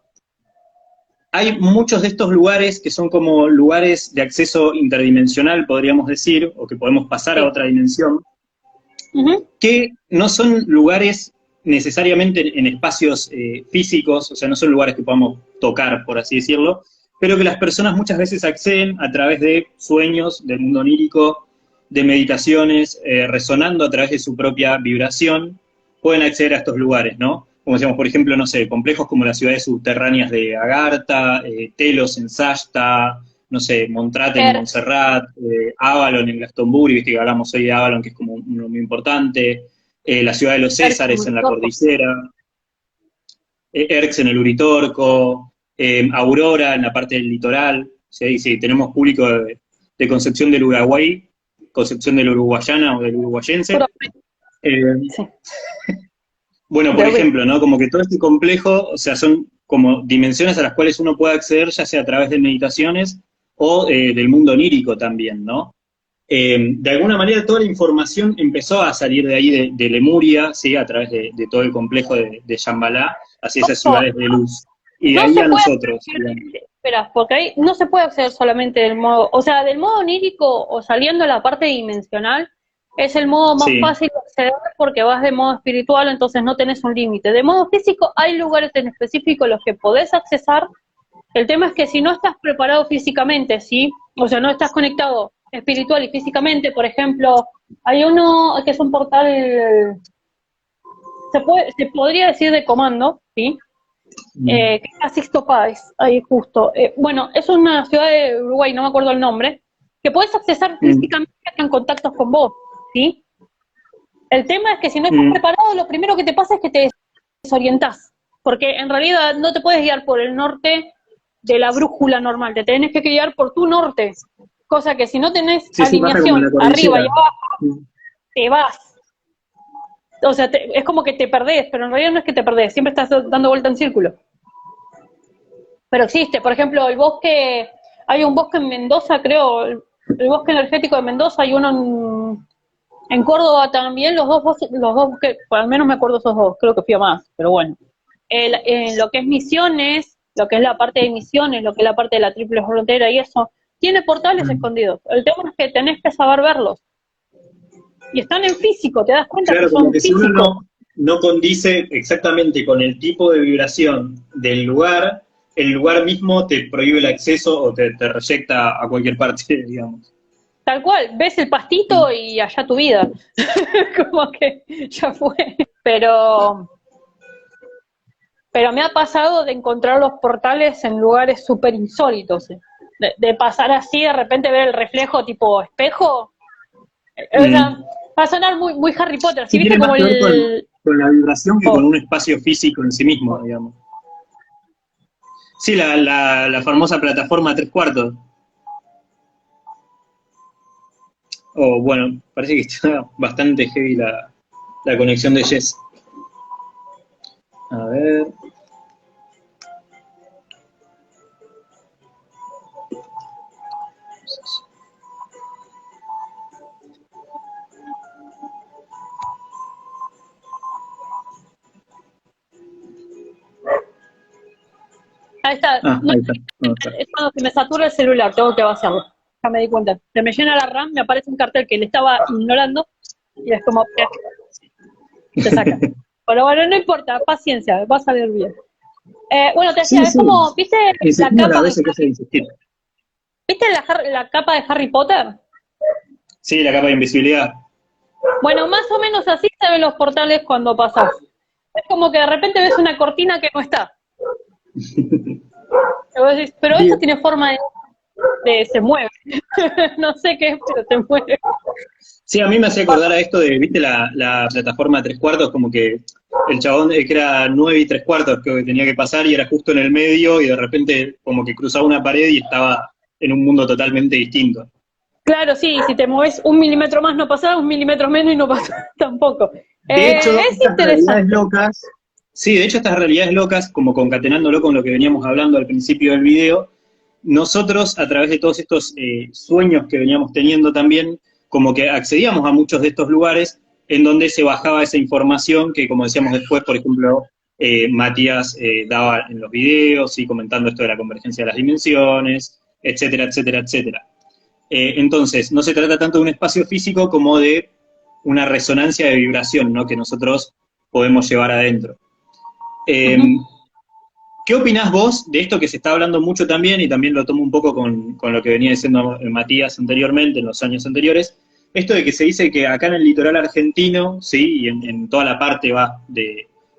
Hay muchos de estos lugares que son como lugares de acceso interdimensional, podríamos decir, o que podemos pasar a otra dimensión, que no son lugares necesariamente en espacios físicos, o sea, no son lugares que podamos tocar, por así decirlo, pero que las personas muchas veces acceden a través de sueños, del mundo onírico, de meditaciones, resonando a través de su propia vibración, pueden acceder a estos lugares, ¿no? Como decíamos, por ejemplo, no sé, complejos como las ciudades subterráneas de Agartha, Telos en Sashta, no sé, Montrate en Montserrat, Avalon en Glastonbury, viste que hablamos hoy de Avalon, que es como uno muy importante, la ciudad de los Césares en la cordillera, Erx en el Uritorco, Aurora en la parte del litoral, ¿sí? Sí, tenemos público de Concepción del Uruguay, Concepción del Uruguayana o del Uruguayense. Sí. Bueno, por ejemplo, ¿no? Como que todo este complejo, o sea, son como dimensiones a las cuales uno puede acceder, ya sea a través de meditaciones o del mundo onírico también, ¿no? De alguna manera toda la información empezó a salir de ahí de Lemuria, ¿sí? A través de todo el complejo de Shambhala, hacia esas ciudades de luz. Y de No ahí se a puede nosotros. acceder, espera, porque ahí no se puede acceder solamente del modo, o sea, del modo onírico o saliendo a la parte dimensional, es el modo más Sí. fácil de acceder porque vas de modo espiritual, entonces no tenés un límite. De modo físico hay lugares en específico los que podés accesar. El tema es que si no estás preparado físicamente, ¿sí? O sea, no estás conectado espiritual y físicamente, por ejemplo, hay uno que es un portal, se podría decir de comando, ¿sí? Que está Sixto Páez, ahí justo. Bueno, es una ciudad de Uruguay, no me acuerdo el nombre, que puedes accesar físicamente en contactos con vos, ¿sí? El tema es que si no estás preparado, lo primero que te pasa es que te desorientás, porque en realidad no te puedes guiar por el norte de la brújula normal, te tenés que guiar por tu norte, cosa que si no tenés alineación arriba y abajo, te vas. O sea, es como que te perdés, pero en realidad no es que te perdés, siempre estás dando vuelta en círculo. Pero existe, por ejemplo, el bosque, hay un bosque en Mendoza, creo, el bosque energético de Mendoza, hay uno en Córdoba también, los dos bosques, al menos me acuerdo esos dos, creo que fui a más, pero bueno. En lo que es Misiones, lo que es la parte de Misiones, lo que es la parte de la Triple Frontera y eso, tiene portales escondidos. El tema es que tenés que saber verlos. Y están en físico, te das cuenta Claro, que son como que si físicos. uno no condice exactamente con el tipo de vibración del lugar, el lugar mismo te prohíbe el acceso o te reyecta a cualquier parte, digamos. Tal cual, ves el pastito y allá tu vida. Como que ya fue. Pero me ha pasado de encontrar los portales en lugares súper insólitos. De pasar así, de repente ver el reflejo tipo espejo. O sea, va a sonar muy, muy Harry Potter. ¿Sí Sí, viste tiene como más que ver el... con la vibración que con un espacio físico en sí mismo, digamos. Sí, la famosa plataforma 3/4. O bueno, parece que está bastante heavy la conexión de Jess. A ver. Ahí está. No, Ahí está. No, está. es cuando se me satura el celular, tengo que vaciarlo. Ya me di cuenta. Se me llena la RAM, me aparece un cartel que le estaba ignorando y es como... se saca. Pero bueno, no importa, paciencia, va a salir bien. Bueno, te decía, Sí, es sí. como, ¿viste la Insistimos capa las de veces que se insistir. ¿Viste la capa de Harry Potter? Sí, la capa de invisibilidad. Bueno, más o menos así se ven los portales cuando pasas. Es como que de repente ves una cortina que no está. Y vos decís, pero esto tiene forma de se mueve. No sé qué es, pero se mueve. Sí, a mí me hacía acordar a esto de, ¿viste la plataforma 3/4? Como que el chabón que era 9 3/4 que tenía que pasar y era justo en el medio y de repente como que cruzaba una pared y estaba en un mundo totalmente distinto. Claro, sí, si te mueves 1 milímetro más no pasa, 1 milímetro menos y no pasa tampoco. De hecho, Es estas realidades interesante. locas, sí, de hecho estas realidades locas, como concatenándolo con lo que veníamos hablando al principio del video, nosotros a través de todos estos sueños que veníamos teniendo también, como que accedíamos a muchos de estos lugares en donde se bajaba esa información que, como decíamos después, por ejemplo, Matías daba en los videos y comentando esto de la convergencia de las dimensiones, etcétera, etcétera, etcétera. Entonces, no se trata tanto de un espacio físico como de una resonancia de vibración, ¿no? Que nosotros podemos llevar adentro. ¿Qué opinás vos de esto que se está hablando mucho también, y también lo tomo un poco con lo que venía diciendo Matías anteriormente, en los años anteriores, esto de que se dice que acá en el litoral argentino, sí, y en toda la parte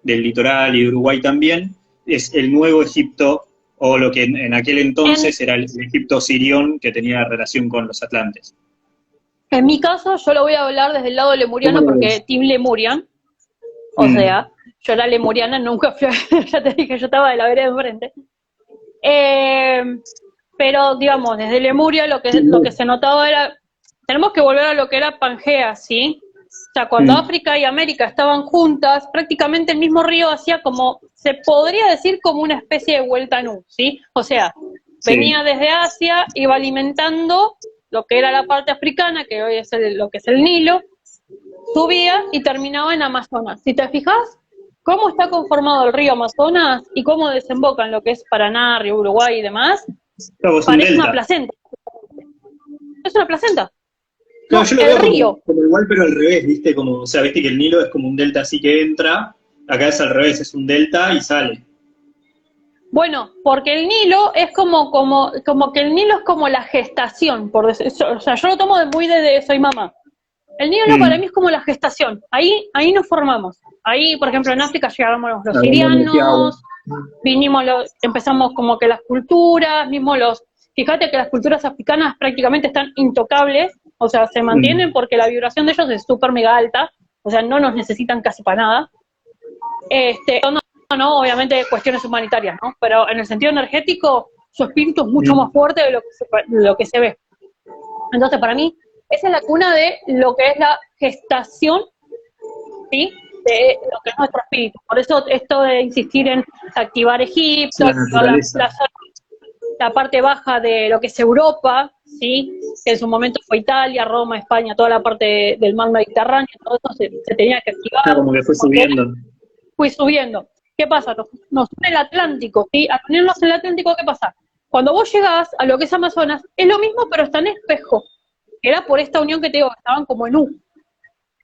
del litoral y de Uruguay también, es el nuevo Egipto, o lo que en aquel entonces era el Egipto sirión que tenía relación con los atlantes? En mi caso, yo lo voy a hablar desde el lado lemuriano porque Team Lemurian, o sea, yo era lemuriana, nunca fui, ya te dije, yo estaba de la vereda enfrente. Pero, digamos, desde Lemuria lo que se notaba era, tenemos que volver a lo que era Pangea, ¿sí? O sea, cuando África y América estaban juntas, prácticamente el mismo río hacía como, se podría decir como una especie de vuelta Nu, ¿sí? O sea, venía desde Asia, iba alimentando lo que era la parte africana, que hoy es lo que es el Nilo, subía y terminaba en Amazonas. Si te fijas, cómo está conformado el río Amazonas y cómo desemboca en lo que es Paraná, Río Uruguay y demás, parece una placenta. Es una placenta. No, yo lo veo como igual, pero al revés, ¿viste? Como, o sea, viste que el Nilo es como un delta así que entra, acá es al revés, es un delta y sale. Bueno, porque el Nilo es como que el Nilo es como la gestación, por decir, o sea, yo lo tomo muy desde soy mamá. El Nilo para mí es como la gestación, ahí nos formamos. Ahí, por ejemplo, en África llegamos los sirianos, empezamos como que las culturas, fíjate que las culturas africanas prácticamente están intocables, o sea, se mantienen porque la vibración de ellos es súper mega alta, o sea, no nos necesitan casi para nada. No, obviamente cuestiones humanitarias, ¿no? Pero en el sentido energético, su espíritu es mucho más fuerte de lo que se ve. Entonces, para mí, esa es la cuna de lo que es la gestación, ¿sí? De lo que es nuestro espíritu. Por eso esto de insistir en activar Egipto, activar la parte baja de lo que es Europa, ¿sí? Que en su momento fue Italia, Roma, España, toda la parte del mar Mediterráneo, todo eso se tenía que activar. Como que fue subiendo. Fui subiendo. ¿Qué pasa? Nos une el Atlántico, ¿sí? Al unirnos en el Atlántico, ¿qué pasa? Cuando vos llegás a lo que es Amazonas, es lo mismo, pero está en espejo. Era por esta unión que te digo, estaban como en U.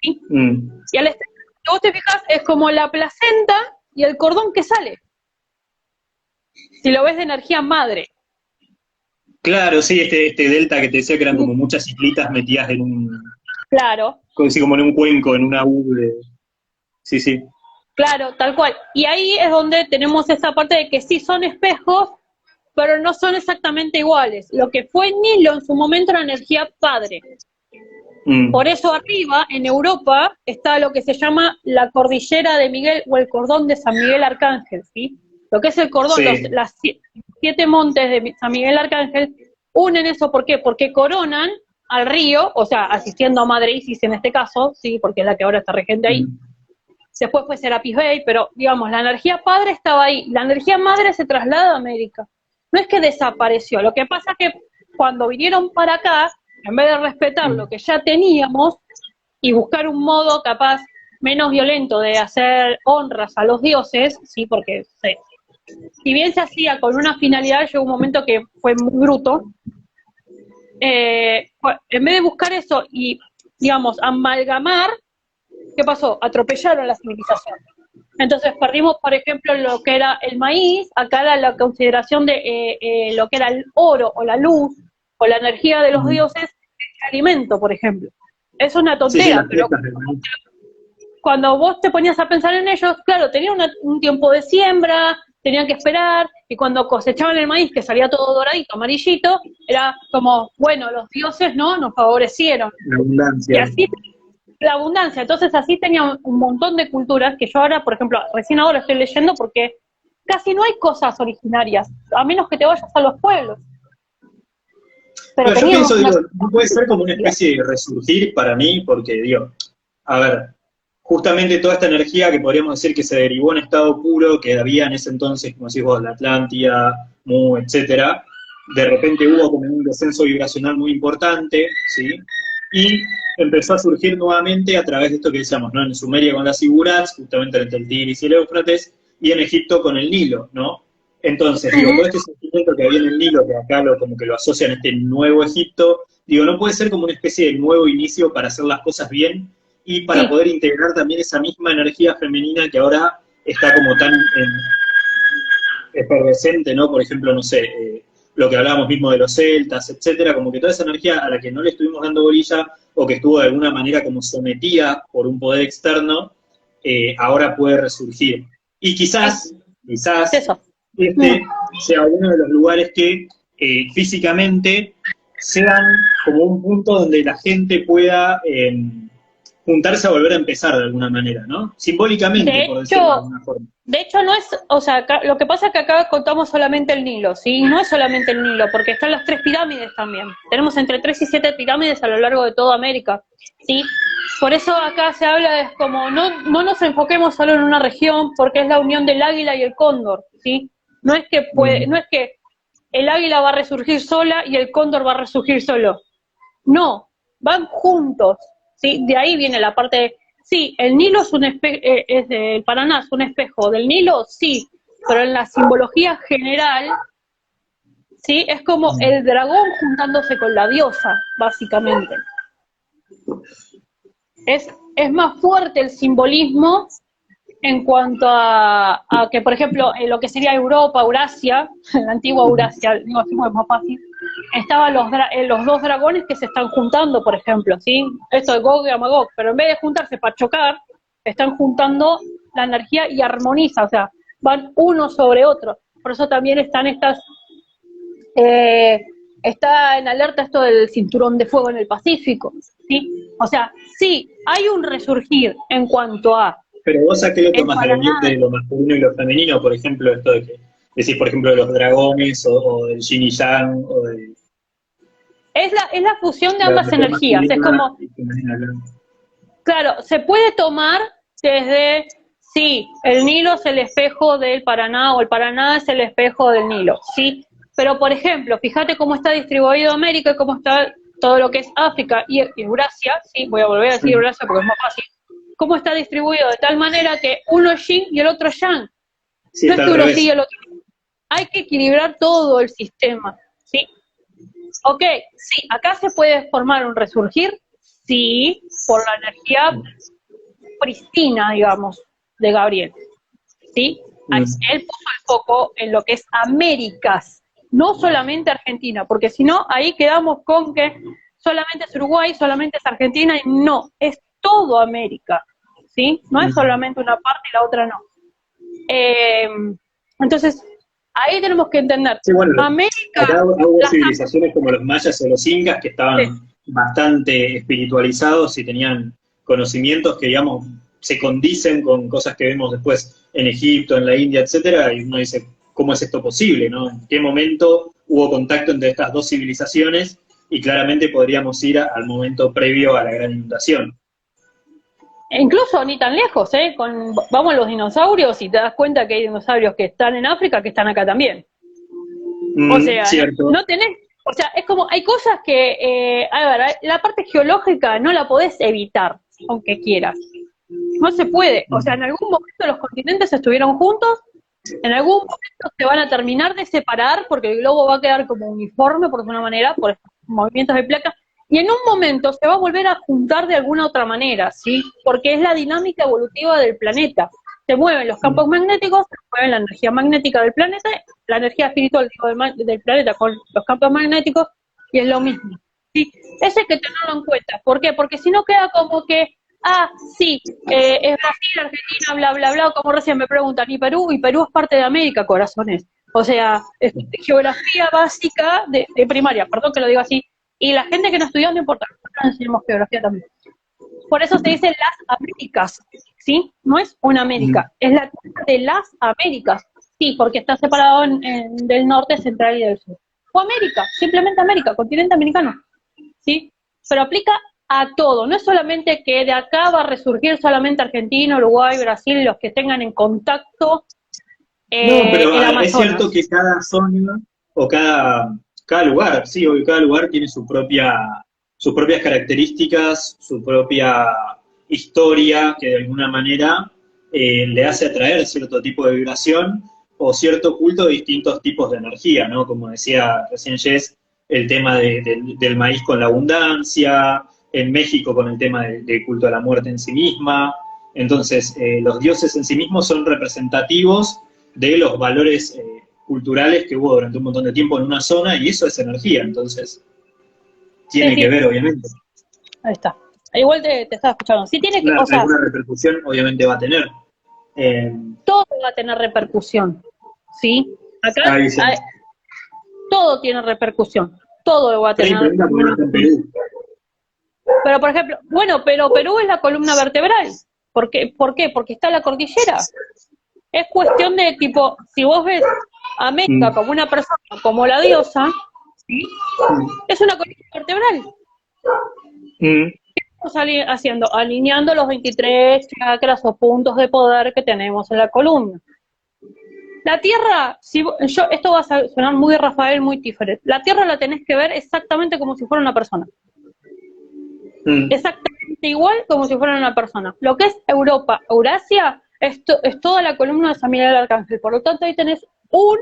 ¿Sí? Y al espejo, si vos te fijas, es como la placenta y el cordón que sale. Si lo ves de energía madre. Claro, sí, este delta que te decía que eran como muchas islitas metidas en un... Claro. Como en un cuenco, en una U de... Sí, sí. Claro, tal cual. Y ahí es donde tenemos esa parte de que sí son espejos, pero no son exactamente iguales. Lo que fue Nilo en su momento era energía padre. Por eso arriba, en Europa, está lo que se llama la cordillera de Miguel o el cordón de San Miguel Arcángel, ¿sí? Lo que es el cordón, las 7 montes de San Miguel Arcángel unen eso. ¿Por qué? Porque coronan al río, o sea, asistiendo a Madre Isis en este caso, sí, porque es la que ahora está regente ahí. Después fue Serapis Bey, pero digamos, la energía padre estaba ahí. La energía madre se traslada a América. No es que desapareció. Lo que pasa es que cuando vinieron para acá, en vez de respetar lo que ya teníamos y buscar un modo capaz menos violento de hacer honras a los dioses, sí, porque si bien se hacía con una finalidad, llegó un momento que fue muy bruto. En vez de buscar eso y, digamos, amalgamar, ¿qué pasó? Atropellaron la civilización. Entonces perdimos, por ejemplo, lo que era el maíz, acá era la consideración de lo que era el oro o la luz o la energía de los dioses, el alimento, por ejemplo. Es una tontera, pero cuando vos te ponías a pensar en ellos, claro, tenían un tiempo de siembra, tenían que esperar, y cuando cosechaban el maíz, que salía todo doradito, amarillito, era como, bueno, los dioses, ¿no?, nos favorecieron. La abundancia. Y así la abundancia. Entonces así tenía un montón de culturas que yo ahora, por ejemplo, recién ahora estoy leyendo porque casi no hay cosas originarias, a menos que te vayas a los pueblos. Pero yo pienso, no puede ser como una especie de resurgir para mí, porque, a ver, justamente toda esta energía que podríamos decir que se derivó en estado puro, que había en ese entonces, como decís vos, la Atlántida, Mu, etcétera, de repente hubo como un descenso vibracional muy importante, ¿sí? Y empezó a surgir nuevamente a través de esto que decíamos, ¿no? En Sumeria con las Sigurats, justamente entre el Tigris y el Éufrates, y en Egipto con el Nilo, ¿no? Entonces, todo este sentimiento que había en el Nilo, que acá como que lo asocian a este nuevo Egipto, no puede ser como una especie de nuevo inicio para hacer las cosas bien y para poder integrar también esa misma energía femenina que ahora está como tan efervescente, ¿no? Por ejemplo, no sé, lo que hablábamos mismo de los celtas, etcétera, como que toda esa energía a la que no le estuvimos dando bolilla o que estuvo de alguna manera como sometida por un poder externo, ahora puede resurgir. Y quizás sea uno de los lugares que físicamente sean como un punto donde la gente pueda juntarse a volver a empezar de alguna manera, ¿no? Simbólicamente, por decirlo de alguna forma. De hecho, no es, o sea, acá, lo que pasa es que acá contamos solamente el Nilo, ¿sí? No es solamente el Nilo, porque están las 3 pirámides también. Tenemos entre 3 y 7 pirámides a lo largo de toda América, ¿sí? Por eso acá se habla, es como, no nos enfoquemos solo en una región, porque es la unión del águila y el cóndor, ¿sí? No es que el águila va a resurgir sola y el cóndor va a resurgir solo. No, van juntos, ¿sí? De ahí viene la parte de, sí, el Nilo es el Paraná es un espejo del Nilo, sí, pero en la simbología general, ¿sí? Es como el dragón juntándose con la diosa, básicamente. Es más fuerte el simbolismo en cuanto a que, por ejemplo, en lo que sería Europa, Eurasia, la antigua Eurasia, digo así como es más fácil, estaban los dos dragones que se están juntando, por ejemplo, ¿sí? Esto de Gog y Magog, pero en vez de juntarse para chocar, están juntando la energía y armoniza, o sea, van uno sobre otro. Por eso también están está en alerta esto del cinturón de fuego en el Pacífico, ¿sí? O sea, sí, hay un resurgir en cuanto a... Pero vos a qué lo tomás de lo masculino y lo femenino, por ejemplo, esto de que decís, por ejemplo, de los dragones o del yin y yang, o de... Es la fusión de ambas energías, es como... Claro, se puede tomar desde, sí, el Nilo es el espejo del Paraná, o el Paraná es el espejo del Nilo, ¿sí? Pero, por ejemplo, fíjate cómo está distribuido América y cómo está todo lo que es África y Eurasia, ¿sí? Voy a volver a decir Eurasia porque es más fácil. Cómo está distribuido de tal manera que uno es yin y el otro es yang. Sí, no es que uno sí y el otro. Hay que equilibrar todo el sistema, ¿sí? Ok, sí, acá se puede formar un resurgir, sí, por la energía pristina, digamos, de Gabriel, ¿sí? Él puso el foco en lo que es Américas, no solamente Argentina, porque si no, ahí quedamos con que solamente es Uruguay, solamente es Argentina, y no, es todo América, ¿sí? No es solamente una parte y la otra no. Entonces, ahí tenemos que entender. Sí, bueno, América... Acá hubo civilizaciones como los mayas o los incas que estaban bastante espiritualizados y tenían conocimientos que, digamos, se condicen con cosas que vemos después en Egipto, en la India, etcétera, y uno dice, ¿cómo es esto posible, no? ¿En qué momento hubo contacto entre estas dos civilizaciones? Y claramente podríamos ir al momento previo a la gran inundación. Incluso ni tan lejos, vamos a los dinosaurios y te das cuenta que hay dinosaurios que están en África que están acá también. O sea, no tenés, o sea, es como, hay cosas que, a ver, la parte geológica no la podés evitar, aunque quieras. No se puede, o sea, en algún momento los continentes estuvieron juntos, en algún momento se van a terminar de separar porque el globo va a quedar como uniforme, por una manera, por estos movimientos de placas, y en un momento se va a volver a juntar de alguna otra manera, ¿sí? Porque es la dinámica evolutiva del planeta. Se mueven los campos magnéticos, se mueve la energía magnética del planeta, la energía espiritual del planeta con los campos magnéticos, y es lo mismo, ¿sí? Eso hay que tenerlo en cuenta. ¿Por qué? Porque si no queda como que, sí, es Brasil, Argentina, bla, bla, bla, como recién me preguntan, y Perú es parte de América, corazones. O sea, es geografía básica de primaria, perdón que lo digo así, y la gente que no estudió no importa, nosotros enseñamos geografía también. Por eso se dice las Américas, ¿sí? No es una América, es la de las Américas, sí, porque está separado del norte, central y del sur. O América, simplemente América, continente americano, ¿sí? Pero aplica a todo, no es solamente que de acá va a resurgir solamente Argentina, Uruguay, Brasil, los que tengan en contacto no, pero es cierto que cada zona o cada lugar, sí, obvio, cada lugar tiene sus propias características, su propia historia, que de alguna manera le hace atraer cierto tipo de vibración o cierto culto de distintos tipos de energía, ¿no? Como decía recién Jess, el tema del maíz con la abundancia, en México con el tema del culto a la muerte en sí misma. Entonces, los dioses en sí mismos son representativos de los valores culturales que hubo durante un montón de tiempo en una zona, y eso es energía, entonces tiene que ver, obviamente. Ahí está. Igual te estaba escuchando. Sí tiene que, alguna repercusión obviamente va a tener. Todo va a tener repercusión, ¿sí? Acá todo tiene repercusión. Todo va a tener repercusión. Pero, por ejemplo, pero Perú es la columna vertebral. ¿Por qué? Porque está la cordillera. Es cuestión de tipo, si vos ves a América como una persona, como la diosa, ¿sí? Es una columna vertebral. ¿Qué estamos haciendo? Alineando los 23 chakras o puntos de poder que tenemos en la columna. La Tierra, esto va a sonar muy Rafael, muy Tiferet. La Tierra la tenés que ver exactamente como si fuera una persona. Exactamente igual como si fuera una persona. Lo que es Europa, Eurasia, es toda la columna de San Miguel Arcángel. Por lo tanto, ahí tenés un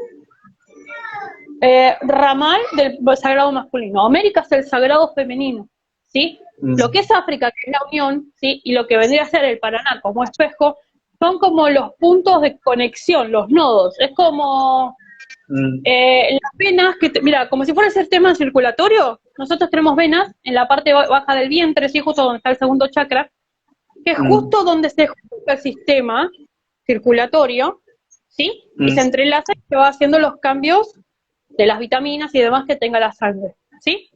ramal del sagrado masculino. América es el sagrado femenino, ¿sí? Lo que es África, que es la unión, ¿sí? Y lo que vendría a ser el Paraná como espejo, son como los puntos de conexión, los nodos. Es como las venas, mira, como si fuera el sistema circulatorio, nosotros tenemos venas en la parte baja del vientre, ¿sí? Justo donde está el segundo chakra, que es justo donde se junta el sistema circulatorio, ¿sí? Y se entrelaza y se va haciendo los cambios de las vitaminas y demás que tenga la sangre, ¿sí?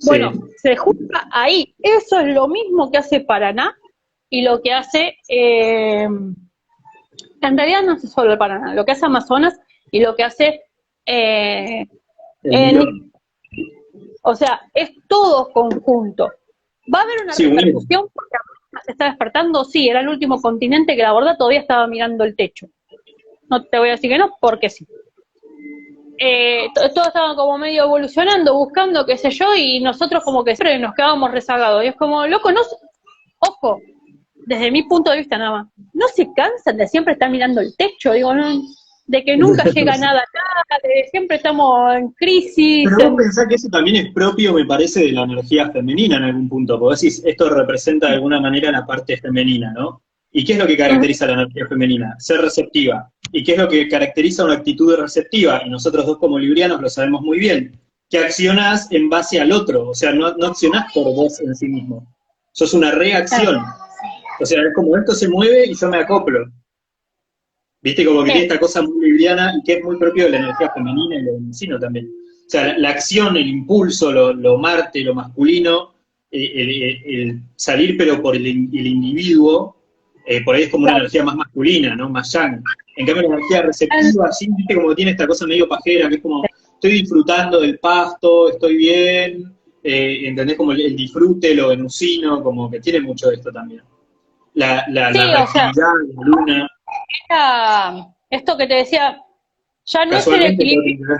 Bueno, se junta ahí. Eso es lo mismo que hace Paraná y lo que hace, en realidad no hace solo el Paraná, lo que hace Amazonas y lo que hace, o sea, es todo conjunto. ¿Va a haber una repercusión porque se está despertando? Sí, era el último continente que la verdad todavía estaba mirando el techo. No te voy a decir que no, porque sí. Todos estaban como medio evolucionando, buscando, qué sé yo, y nosotros como que siempre nos quedábamos rezagados. Y es como, loco, ojo, desde mi punto de vista nada más, no se cansan de siempre estar mirando el techo, digo, no, de que nunca llega nada acá, de que siempre estamos en crisis. Pero vos pensás que eso también es propio, me parece, de la energía femenina en algún punto, porque decís, esto representa de alguna manera la parte femenina, ¿no? ¿Y qué es lo que caracteriza a la energía femenina? Ser receptiva. ¿Y qué es lo que caracteriza una actitud receptiva? Y nosotros dos como librianos lo sabemos muy bien, que accionás en base al otro, o sea, no accionás por vos en sí mismo. Sos una reacción. O sea, es como esto se mueve y yo me acoplo. Viste, como que tiene esta cosa muy libriana y que es muy propio de la energía femenina y lo femenino también. O sea, la acción, el impulso, lo Marte, lo masculino, el salir pero por el individuo, por ahí es como una energía más masculina, ¿no? Más yang. En cambio, la energía receptiva, así, viste, como que tiene esta cosa medio pajera, que es como, estoy disfrutando del pasto, estoy bien, ¿entendés? Como el disfrute, lo venusino, como que tiene mucho de esto también. La reactividad, la luna. Esto que te decía, ya no es el equilibrio.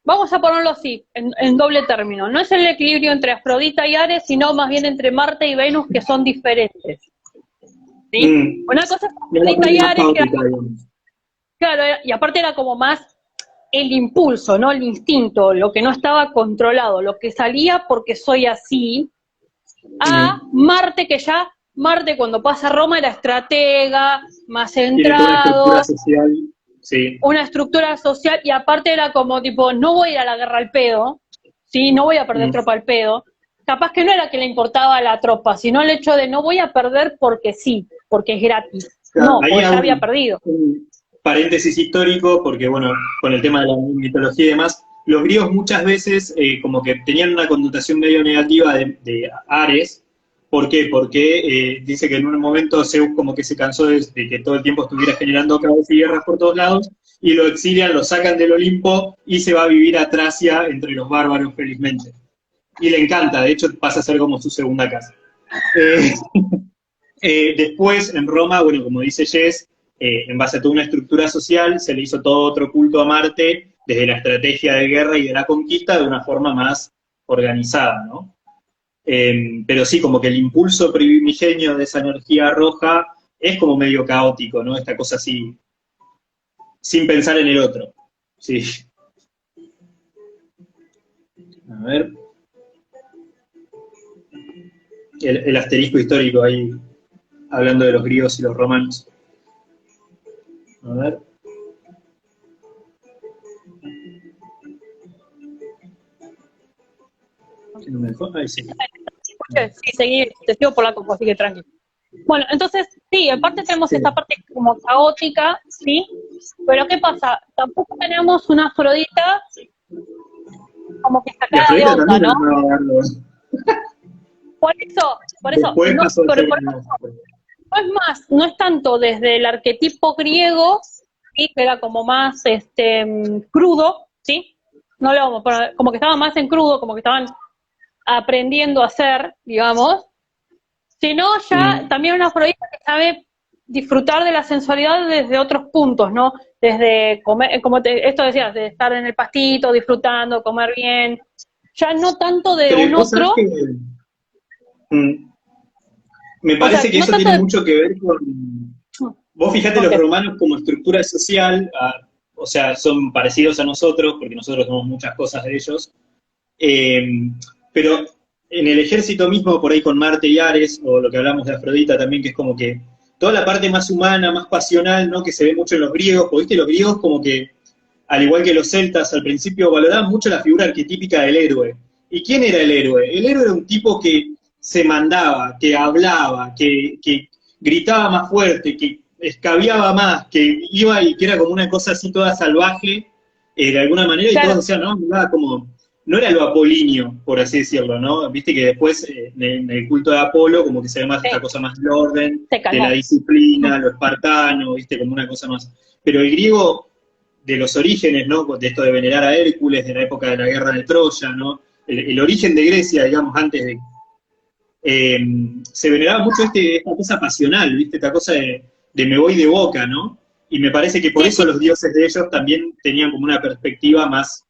Vamos a ponerlo así, en doble término. No es el equilibrio entre Afrodita y Ares, sino más bien entre Marte y Venus, que son diferentes. ¿Sí? Una cosa es Afrodita y Ares, claro, y aparte era como más el impulso, ¿no? El instinto, lo que no estaba controlado, lo que salía porque soy así, a Marte, que ya Marte cuando pasa a Roma era estratega, más centrado, una estructura social, una estructura social, y aparte era como tipo, no voy a ir a la guerra al pedo, ¿sí? No voy a perder tropa al pedo. Capaz que no era que le importaba la tropa, sino el hecho de no voy a perder porque sí, porque es gratis. Claro, no, porque ya había perdido. Un paréntesis histórico, porque bueno, con el tema de la mitología y demás, los griegos muchas veces como que tenían una connotación medio negativa de Ares. ¿Por qué? Porque dice que en un momento Zeus como que se cansó de que todo el tiempo estuviera generando caos y guerras por todos lados, y lo exilian, lo sacan del Olimpo, y se va a vivir a Tracia entre los bárbaros felizmente. Y le encanta, de hecho pasa a ser como su segunda casa. Después, en Roma, bueno, como dice Jess, en base a toda una estructura social, se le hizo todo otro culto a Marte, desde la estrategia de guerra y de la conquista, de una forma más organizada, ¿no? Pero sí, como que el impulso primigenio de esa energía roja es como medio caótico, ¿no? Esta cosa así, sin pensar en el otro. Sí. A ver. El asterisco histórico ahí, hablando de los griegos y los romanos. A ver. ¿No me dejó? Ahí sí. Sí, seguí, te sigo por la compu, así que tranquilo. Bueno, entonces, sí, en parte tenemos esta parte como caótica, ¿sí? Pero ¿qué pasa? Tampoco tenemos una Afrodita como que sacada de onda, ¿no? Por eso, no es más, no es tanto desde el arquetipo griego, ¿sí? Que era como más crudo, ¿sí? No le vamos a poner, como que estaba más en crudo, como que estaban aprendiendo a hacer, digamos, sino ya también una Afrodita que sabe disfrutar de la sensualidad desde otros puntos, ¿no? Desde comer, esto decías, de estar en el pastito, disfrutando, comer bien, ya no tanto de pero un otro. Me parece que eso tiene mucho que ver con... Vos fijate los romanos como estructura social, o sea, son parecidos a nosotros, porque nosotros somos muchas cosas de ellos, pero en el ejército mismo, por ahí con Marte y Ares, o lo que hablamos de Afrodita también, que es como que toda la parte más humana, más pasional, ¿no? Que se ve mucho en los griegos, porque viste, los griegos como que, al igual que los celtas, al principio valoraban mucho la figura arquetípica del héroe. ¿Y quién era el héroe? El héroe era un tipo que se mandaba, que hablaba, que gritaba más fuerte, que escabiaba más, que iba y que era como una cosa así toda salvaje, de alguna manera, claro. Y todos decían, no, mirá, como, no era lo apolíneo, por así decirlo, ¿no? Viste que después, en el culto de Apolo, como que se ve más esta cosa más del orden, de la disciplina, lo espartano, viste, como una cosa más. Pero el griego, de los orígenes, ¿no? De esto de venerar a Hércules, de la época de la guerra de Troya, ¿no? El origen de Grecia, digamos, antes de... se veneraba mucho esta cosa pasional, ¿viste? Esta cosa de me voy de boca, ¿no? Y me parece que por eso los dioses de ellos también tenían como una perspectiva más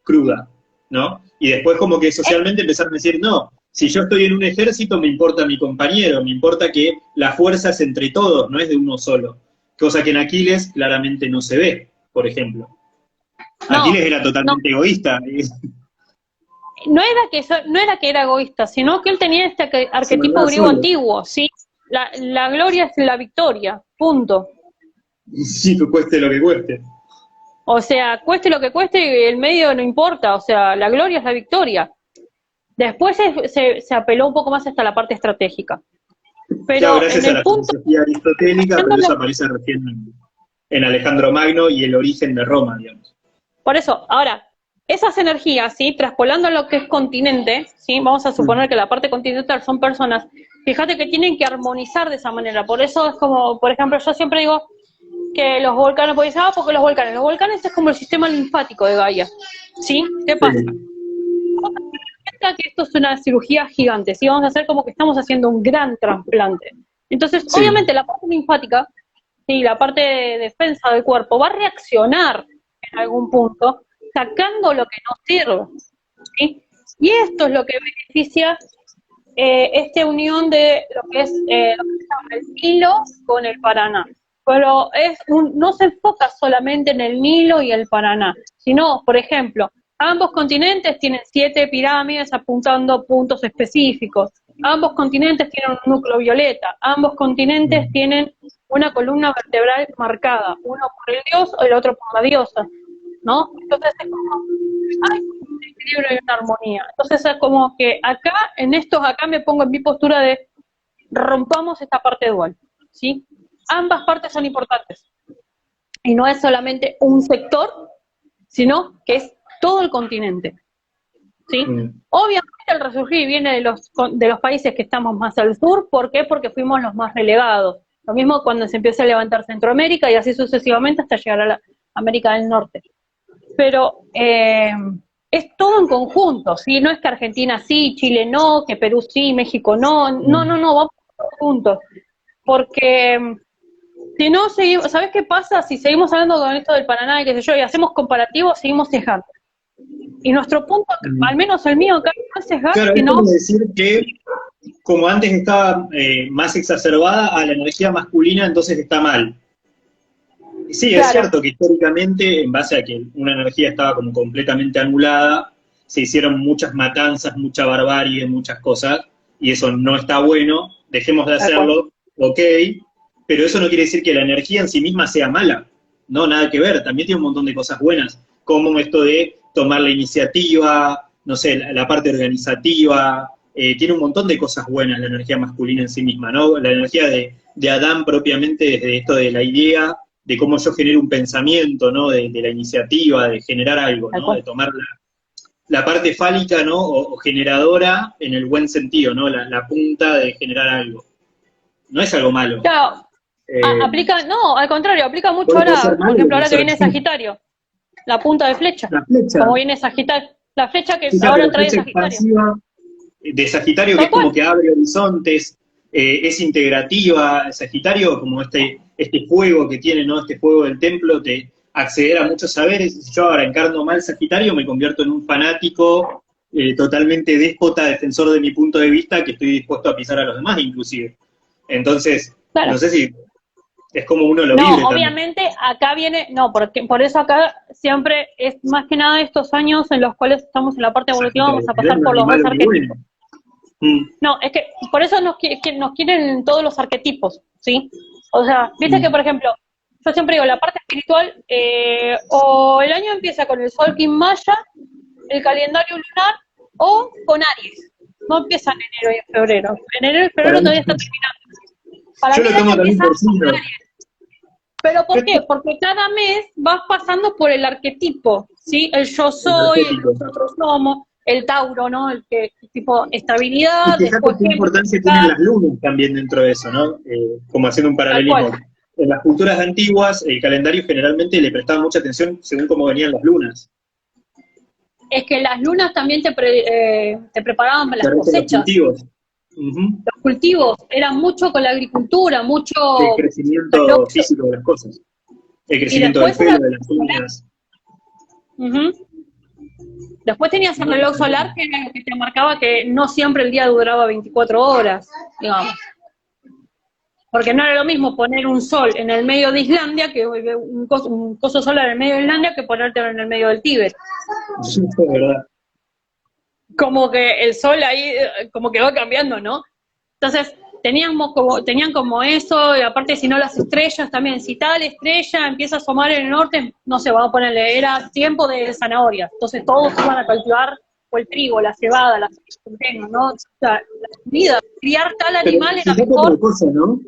cruda, ¿no? Y después como que socialmente empezaron a decir, no, si yo estoy en un ejército me importa mi compañero, me importa que la fuerza es entre todos, no es de uno solo. Cosa que en Aquiles claramente no se ve, por ejemplo. No, Aquiles era totalmente egoísta. No era que era egoísta, sino que él tenía este arquetipo griego antiguo, ¿sí? La gloria es la victoria, punto. Sí, que cueste lo que cueste. O sea, cueste lo que cueste, el medio no importa, o sea, la gloria es la victoria. Después se apeló un poco más hasta la parte estratégica. Pero claro, gracias a la filosofía aristotélica, pero eso aparece recién en Alejandro Magno y el origen de Roma, digamos. Por eso, ahora, esas energías, ¿sí? Traspolando a lo que es continente, ¿sí? Vamos a suponer que la parte continental son personas, fíjate que tienen que armonizar de esa manera. Por eso es como, por ejemplo, yo siempre digo que los volcanes, porque dicen, porque los volcanes es como el sistema linfático de Gaia, ¿sí? ¿Qué pasa? Que esto es una cirugía gigante, ¿sí? Vamos a hacer como que estamos haciendo un gran trasplante. Entonces, obviamente, la parte linfática, ¿sí? La parte de defensa del cuerpo va a reaccionar en algún punto, sacando lo que no sirve, ¿sí? Y esto es lo que beneficia esta unión de lo que es lo que se llama el Nilo con el Paraná. Pero no se enfoca solamente en el Nilo y el Paraná, sino, por ejemplo, ambos continentes tienen 7 pirámides apuntando a puntos específicos, ambos continentes tienen un núcleo violeta, ambos continentes tienen una columna vertebral marcada, uno por el dios o el otro por la diosa, ¿no? Entonces es como, hay un equilibrio y una armonía. Entonces es como que acá me pongo en mi postura de rompamos esta parte dual, ¿sí? Ambas partes son importantes. Y no es solamente un sector, sino que es todo el continente, ¿sí? Obviamente el resurgir viene de los países que estamos más al sur. ¿Por qué? Porque fuimos los más relegados. Lo mismo cuando se empieza a levantar Centroamérica y así sucesivamente hasta llegar a la América del Norte. Pero es todo en conjunto, ¿sí? No es que Argentina sí, Chile no, que Perú sí, México no. No, vamos todos juntos. Porque si no seguimos, ¿sabes qué pasa? Si seguimos hablando con esto del Paraná y qué sé yo, y hacemos comparativos, seguimos cejando. Y nuestro punto, al menos el mío, acá no es cejar, claro, sino... es como decir que, como antes estaba más exacerbada a la energía masculina, entonces está mal. Sí, claro. Es cierto que históricamente, en base a que una energía estaba como completamente anulada, se hicieron muchas matanzas, mucha barbarie, muchas cosas, y eso no está bueno, dejemos de hacerlo, ok, pero eso no quiere decir que la energía en sí misma sea mala, no, nada que ver, también tiene un montón de cosas buenas, como esto de tomar la iniciativa, no sé, la parte organizativa, tiene un montón de cosas buenas la energía masculina en sí misma, ¿no? La energía de Adán propiamente desde esto de la idea, de cómo yo genero un pensamiento, ¿no? De la iniciativa, de generar algo, ¿no? De tomar la parte fálica, ¿no? O generadora en el buen sentido, ¿no? La punta de generar algo. No es algo malo. Claro. No, al contrario, aplica mucho ahora, por ejemplo, ahora que viene Sagitario. La punta de flecha. La flecha. Como viene Sagitario. La flecha que ahora trae Sagitario. De Sagitario, que es como que abre horizontes. es integrativa. Sagitario, como este fuego que tiene, ¿no? Este fuego del templo, te acceder a muchos saberes. Si yo ahora encarno mal Sagitario, me convierto en un fanático totalmente déspota, defensor de mi punto de vista, que estoy dispuesto a pisar a los demás, inclusive. Entonces, claro, no sé si es como uno lo vive. No, obviamente también. Acá viene, no, porque por eso acá siempre es más que nada estos años en los cuales estamos en la parte evolutiva, vamos a pasar por los dos arquetipos. No, es que por eso nos quieren todos los arquetipos, ¿sí? O sea, viste que, por ejemplo, yo siempre digo, la parte espiritual, o el año empieza con el Sol Quimbaya, el calendario lunar, o con Aries. No empieza en enero y en febrero. En enero y febrero todavía está terminando. Para yo mí lo tomo también por signo. ¿Pero por qué? Porque cada mes vas pasando por el arquetipo, ¿sí? El yo soy, el nosotros somos, el Tauro, ¿no? El que tipo estabilidad. Y fíjate qué importancia tienen las lunas también dentro de eso, ¿no? Como haciendo un paralelismo. En las culturas antiguas, el calendario generalmente le prestaba mucha atención según cómo venían las lunas. Es que las lunas también te preparaban para las cosechas. Los cultivos. Los cultivos, eran mucho con la agricultura, mucho... El crecimiento físico de las cosas. El crecimiento del pelo, de las uñas. Después tenías el reloj solar, que era lo que te marcaba que no siempre el día duraba 24 horas, digamos. Porque no era lo mismo poner un sol en el medio de Islandia, que un coso solar en el medio de Islandia, que ponértelo en el medio del Tíbet. Sí, es verdad. Como que el sol ahí, como que va cambiando, ¿no? Entonces, tenían como eso, y aparte si no las estrellas también, si tal estrella empieza a asomar en el norte, no sé, vamos a ponerle, era tiempo de zanahoria, entonces todos iban a cultivar o el trigo, la cebada, la centeno, ¿no? O sea, la comida, criar tal animal era mejor. Cosa, ¿no?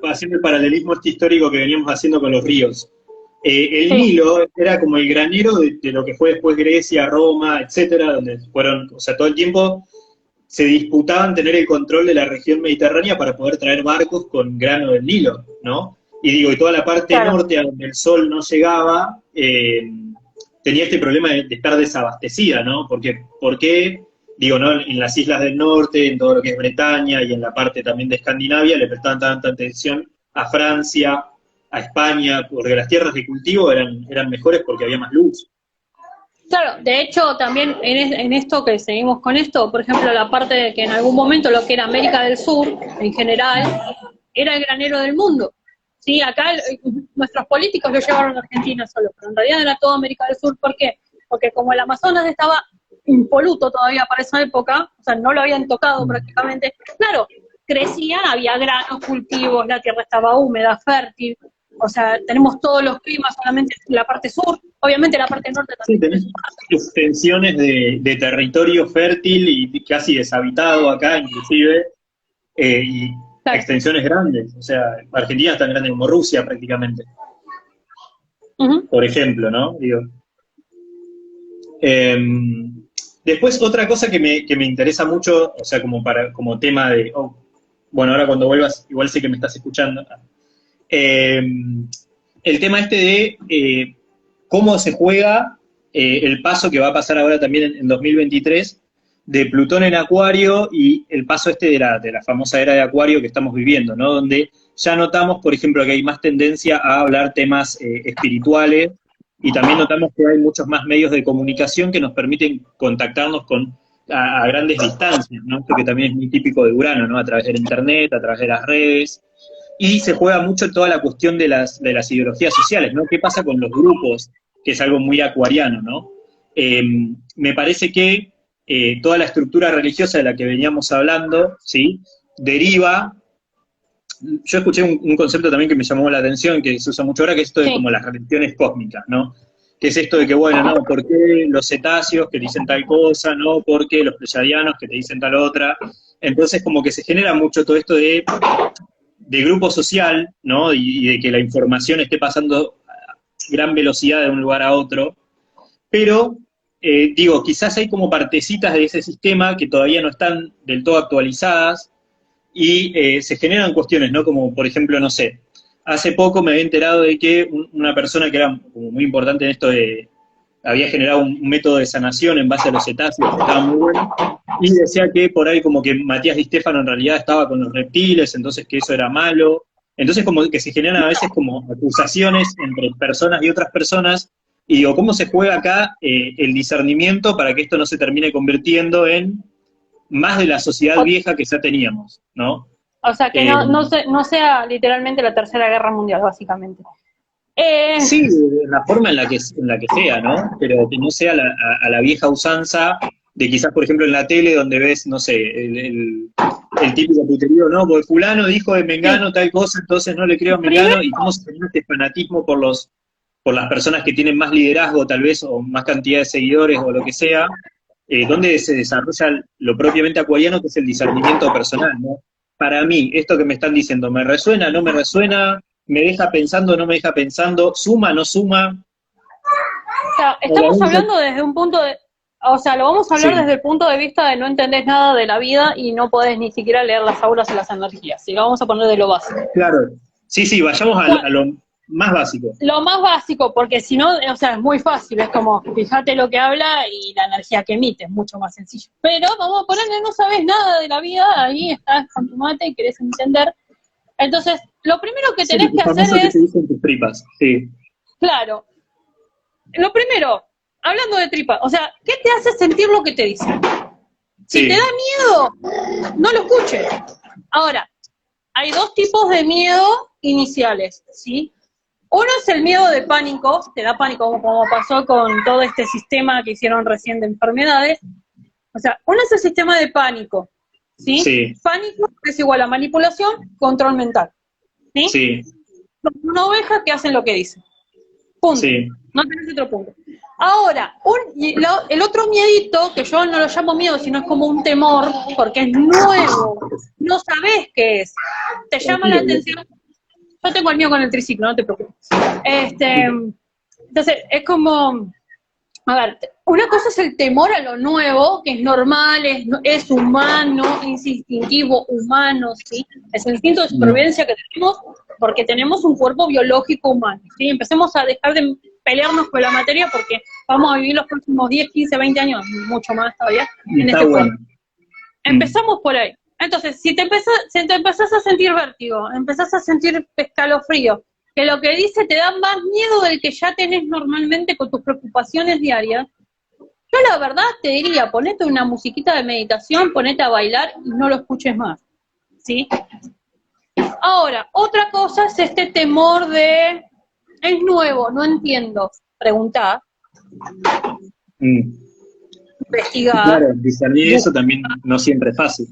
Haciendo el paralelismo histórico que veníamos haciendo con los ríos. El Nilo era como el granero de lo que fue después Grecia, Roma, etcétera, donde fueron, o sea, todo el tiempo se disputaban tener el control de la región mediterránea para poder traer barcos con grano del Nilo, ¿no? Y toda la parte norte, a donde el sol no llegaba, tenía este problema de estar desabastecida, ¿no? Porque ¿no? En las islas del norte, en todo lo que es Bretaña y en la parte también de Escandinavia, le prestaban tanta atención a Francia, a España, porque las tierras de cultivo eran mejores porque había más luz. Claro, de hecho también en esto que seguimos con esto, por ejemplo, la parte de que en algún momento lo que era América del Sur, en general, era el granero del mundo. Sí, acá nuestros políticos lo llevaron a Argentina solo, pero en realidad era toda América del Sur. ¿Por qué? Porque como el Amazonas estaba impoluto todavía para esa época, o sea, no lo habían tocado prácticamente, claro, crecían, había granos, cultivos, la tierra estaba húmeda, fértil, o sea, tenemos todos los climas, solamente la parte sur, obviamente la parte norte también. Sí, tenés extensiones de territorio fértil y casi deshabitado acá, inclusive, y extensiones grandes, o sea, Argentina es tan grande como Rusia prácticamente, por ejemplo, ¿no? Después otra cosa que me interesa mucho, o sea, como tema de, bueno, ahora cuando vuelvas, igual sé que me estás escuchando, el tema este de cómo se juega el paso que va a pasar ahora también en 2023 de Plutón en Acuario y el paso este de la famosa era de Acuario que estamos viviendo, ¿no? Donde ya notamos, por ejemplo, que hay más tendencia a hablar temas espirituales y también notamos que hay muchos más medios de comunicación que nos permiten contactarnos a grandes distancias, ¿no? Esto que también es muy típico de Urano, ¿no? A través del internet, a través de las redes. Y se juega mucho toda la cuestión de las ideologías sociales, ¿no? ¿Qué pasa con los grupos? Que es algo muy acuariano, ¿no? Me parece que toda la estructura religiosa de la que veníamos hablando, ¿sí? Deriva. Yo escuché un concepto también que me llamó la atención, que se usa mucho ahora, que es esto de como las religiones cósmicas, ¿no? Que es esto de que, bueno, ¿no? ¿Por qué los cetáceos que dicen tal cosa, no? ¿Por qué los pleyadianos que te dicen tal otra? Entonces como que se genera mucho todo esto de grupo social, ¿no? Y de que la información esté pasando a gran velocidad de un lugar a otro, pero, quizás hay como partecitas de ese sistema que todavía no están del todo actualizadas, y se generan cuestiones, ¿no? Como, por ejemplo, no sé, hace poco me había enterado de que una persona que era como muy importante en esto había generado un método de sanación en base a los cetáceos, que estaba muy bueno, y decía que por ahí como que Matías Di Stefano en realidad estaba con los reptiles, entonces que eso era malo. Entonces como que se generan a veces como acusaciones entre personas y otras personas, y digo, ¿cómo se juega acá el discernimiento para que esto no se termine convirtiendo en más de la sociedad vieja que ya teníamos, ¿no? O sea, que no sea literalmente la Tercera Guerra Mundial, básicamente. Sí, la forma en la que sea, ¿no? Pero que no sea a la vieja usanza de quizás, por ejemplo, en la tele donde ves, no sé, el típico puterío, ¿no? Porque fulano dijo de Mengano tal cosa, entonces no le creo a Mengano, y cómo se genera este fanatismo por las personas que tienen más liderazgo, tal vez, o más cantidad de seguidores, o lo que sea, donde se desarrolla lo propiamente acuariano, que es el discernimiento personal, ¿no? Para mí, esto que me están diciendo, ¿me resuena, no me resuena? ¿Me deja pensando, no me deja pensando? ¿Suma, no suma? O sea, estamos hablando desde un punto de... O sea, lo vamos a hablar desde el punto de vista de no entendés nada de la vida y no podés ni siquiera leer las auras o las energías. Y lo vamos a poner de lo básico. Claro. Sí, vayamos a lo más básico. Lo más básico, porque si no, o sea, es muy fácil. Es como, fíjate lo que habla y la energía que emite, es mucho más sencillo. Pero vamos a ponerle, no sabes nada de la vida, ahí estás con tu mate y querés entender. Entonces, lo primero que tenés que hacer es... Que te dicen tus tripas, sí. Claro. Lo primero, hablando de tripas, o sea, ¿qué te hace sentir lo que te dicen? Si te da miedo, no lo escuches. Ahora, hay dos tipos de miedo iniciales, ¿sí? Uno es el miedo de pánico, te da pánico como pasó con todo este sistema que hicieron recién de enfermedades. O sea, uno es el sistema de pánico, ¿sí? Sí. Pánico es igual a manipulación, control mental, ¿sí? Sí. Una oveja que hacen lo que dicen. Punto. Sí. No tenés otro punto. Ahora, el otro miedito, que yo no lo llamo miedo, sino es como un temor, porque es nuevo, no sabés qué es, te llama la atención. Yo tengo el mío con el triciclo, no te preocupes. Entonces, es como, a ver, una cosa es el temor a lo nuevo, que es normal, es humano, es instintivo humano, ¿sí? Es el instinto de supervivencia que tenemos, porque tenemos un cuerpo biológico humano, ¿sí? Empecemos a dejar de pelearnos con la materia, porque vamos a vivir los próximos 10, 15, 20 años, mucho más todavía, en este cuerpo. Empezamos por ahí. Entonces, si te empezás a sentir vértigo, empezás a sentir escalofrío, que lo que dice te da más miedo del que ya tenés normalmente con tus preocupaciones diarias, yo la verdad te diría, ponete una musiquita de meditación, ponete a bailar y no lo escuches más, ¿sí? Ahora, otra cosa es este temor de, es nuevo, no entiendo, preguntá, investigar. Claro, discernir eso también no siempre es fácil.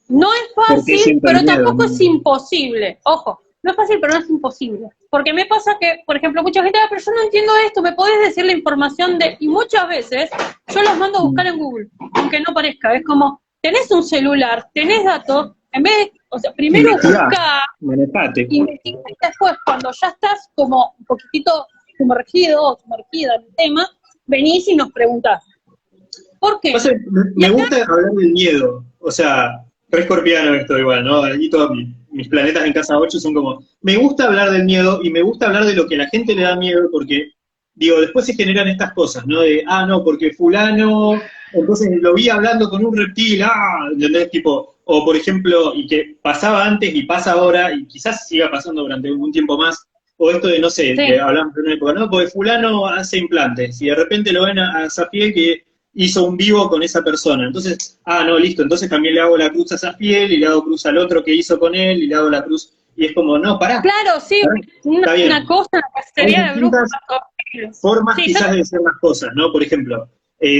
No es fácil, pero tampoco es imposible. Ojo, no es fácil, pero no es imposible. Porque me pasa que, por ejemplo, mucha gente, pero yo no entiendo esto, ¿me podés decir la información de...? Y muchas veces yo los mando a buscar en Google, aunque no parezca. Es como, tenés un celular, tenés datos, en vez de... O sea, primero buscá, investigá, y después, cuando ya estás como un poquitito sumergido o sumergida en el tema, venís y nos preguntás. ¿Por qué? O sea, me gusta hablar del miedo, o sea... Re escorpiano esto igual, ¿no? Ahí todos mis planetas en casa 8 son como... Me gusta hablar del miedo y me gusta hablar de lo que a la gente le da miedo porque, digo, después se generan estas cosas, ¿no? De, no, porque fulano, entonces lo vi hablando con un reptil, ¿entendés? Tipo, o por ejemplo, y que pasaba antes y pasa ahora y quizás siga pasando durante un tiempo más, o esto de, no sé, que hablamos de una época, ¿no? Porque fulano hace implantes y de repente lo ven a Safiel que... hizo un vivo con esa persona, entonces, no, listo, entonces también le hago la cruz a Safiel, y le hago cruz al otro que hizo con él, y le hago la cruz, y es como, no, pará. Claro, sí, una cosa sería de grupo. Formas quizás de decir las cosas, ¿no? Por ejemplo,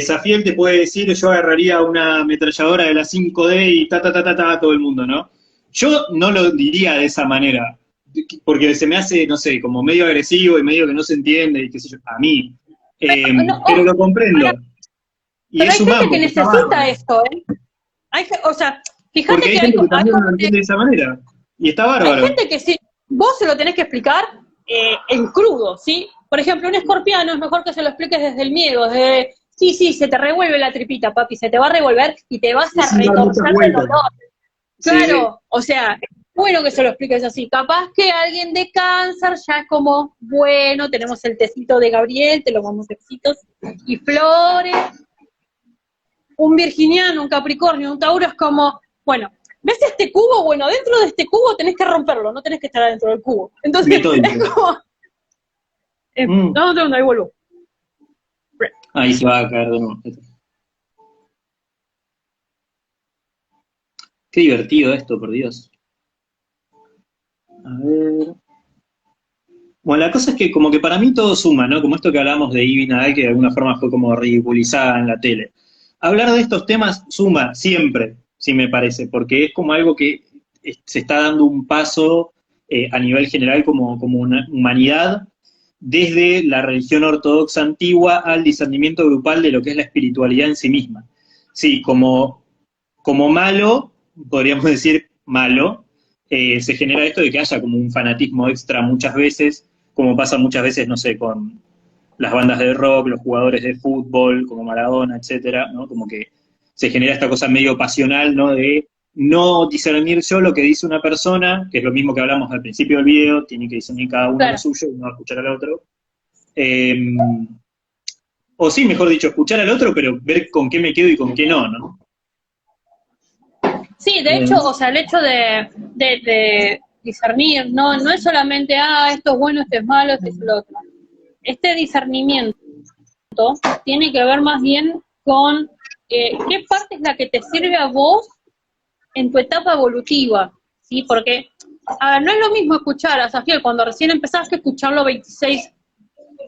Safiel te puede decir, yo agarraría una ametralladora de la 5D y a todo el mundo, ¿no? Yo no lo diría de esa manera, porque se me hace, no sé, como medio agresivo y medio que no se entiende, y qué sé yo, a mí. Pero lo comprendo. Pero hay gente que necesita esto, ¿eh? O sea, fíjate porque hay gente que también lo entiende de esa manera. Y está bárbaro. Hay gente que sí, vos se lo tenés que explicar en crudo, ¿sí? Por ejemplo, un escorpiano es mejor que se lo expliques desde el miedo, desde, sí, se te revuelve la tripita, papi, se te va a revolver y te vas a retorcer el dolor. Claro, o sea, es bueno que se lo expliques así. Capaz que alguien de cáncer ya es como, bueno, tenemos el tecito de Gabriel, te lo vamos tecitos y flores. un virginiano, un capricornio, un tauro es como, bueno, ¿ves este cubo? Bueno, dentro de este cubo tenés que romperlo, no tenés que estar adentro del cubo. Entonces, es como... No, ahí vuelvo. Ahí se va a caer de nuevo. Qué divertido esto, por Dios. A ver... Bueno, la cosa es que como que para mí todo suma, ¿no? Como esto que hablamos de Ivy Nadal, que de alguna forma fue como ridiculizada en la tele. Hablar de estos temas suma siempre, sí me parece, porque es como algo que se está dando un paso a nivel general como una humanidad, desde la religión ortodoxa antigua al discernimiento grupal de lo que es la espiritualidad en sí misma. Sí, como malo, podríamos decir malo, se genera esto de que haya como un fanatismo extra muchas veces, como pasa muchas veces, no sé, con las bandas de rock, los jugadores de fútbol, como Maradona, etcétera, ¿no? Como que se genera esta cosa medio pasional, ¿no? De no discernir yo lo que dice una persona, que es lo mismo que hablamos al principio del video, tiene que discernir cada uno lo suyo y no escuchar al otro. O sí, mejor dicho, escuchar al otro, pero ver con qué me quedo y con qué no, ¿no? Sí, de hecho, o sea, el hecho de discernir, no es solamente, esto es bueno, esto es malo, esto es lo otro. Este discernimiento tiene que ver más bien con qué parte es la que te sirve a vos en tu etapa evolutiva, ¿sí? Porque, no es lo mismo escuchar a Safiel cuando recién empezaste a escucharlo 26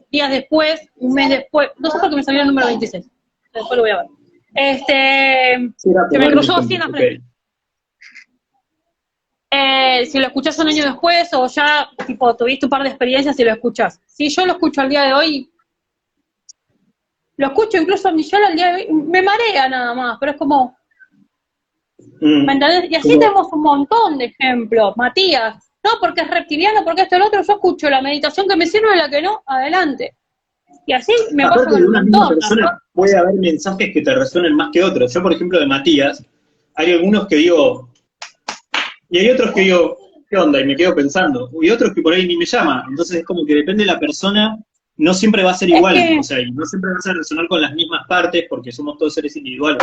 días después, un mes después, no sé por qué me salió el número 26, después lo voy a ver. Se me cruzó así en la frente. Si lo escuchás un año después o ya, tipo, tuviste un par de experiencias y lo escuchás. Si yo lo escucho al día de hoy, lo escucho incluso yo al día de hoy, me marea nada más, pero es como... ¿Me entendés? Y así tenemos un montón de ejemplos. Matías, no, porque es reptiliano, porque esto y lo otro, yo escucho la meditación que me sirve y la que no, adelante. Y así me pasa con un montón. Persona, puede haber mensajes que te resuenen más que otros. Yo, por ejemplo, de Matías, hay algunos que digo... Y hay otros que digo, ¿qué onda? Y me quedo pensando. Y otros que por ahí ni me llama. Entonces es como que depende de la persona, no siempre va a ser igual. O sea, y no siempre vas a resonar con las mismas partes porque somos todos seres individuales.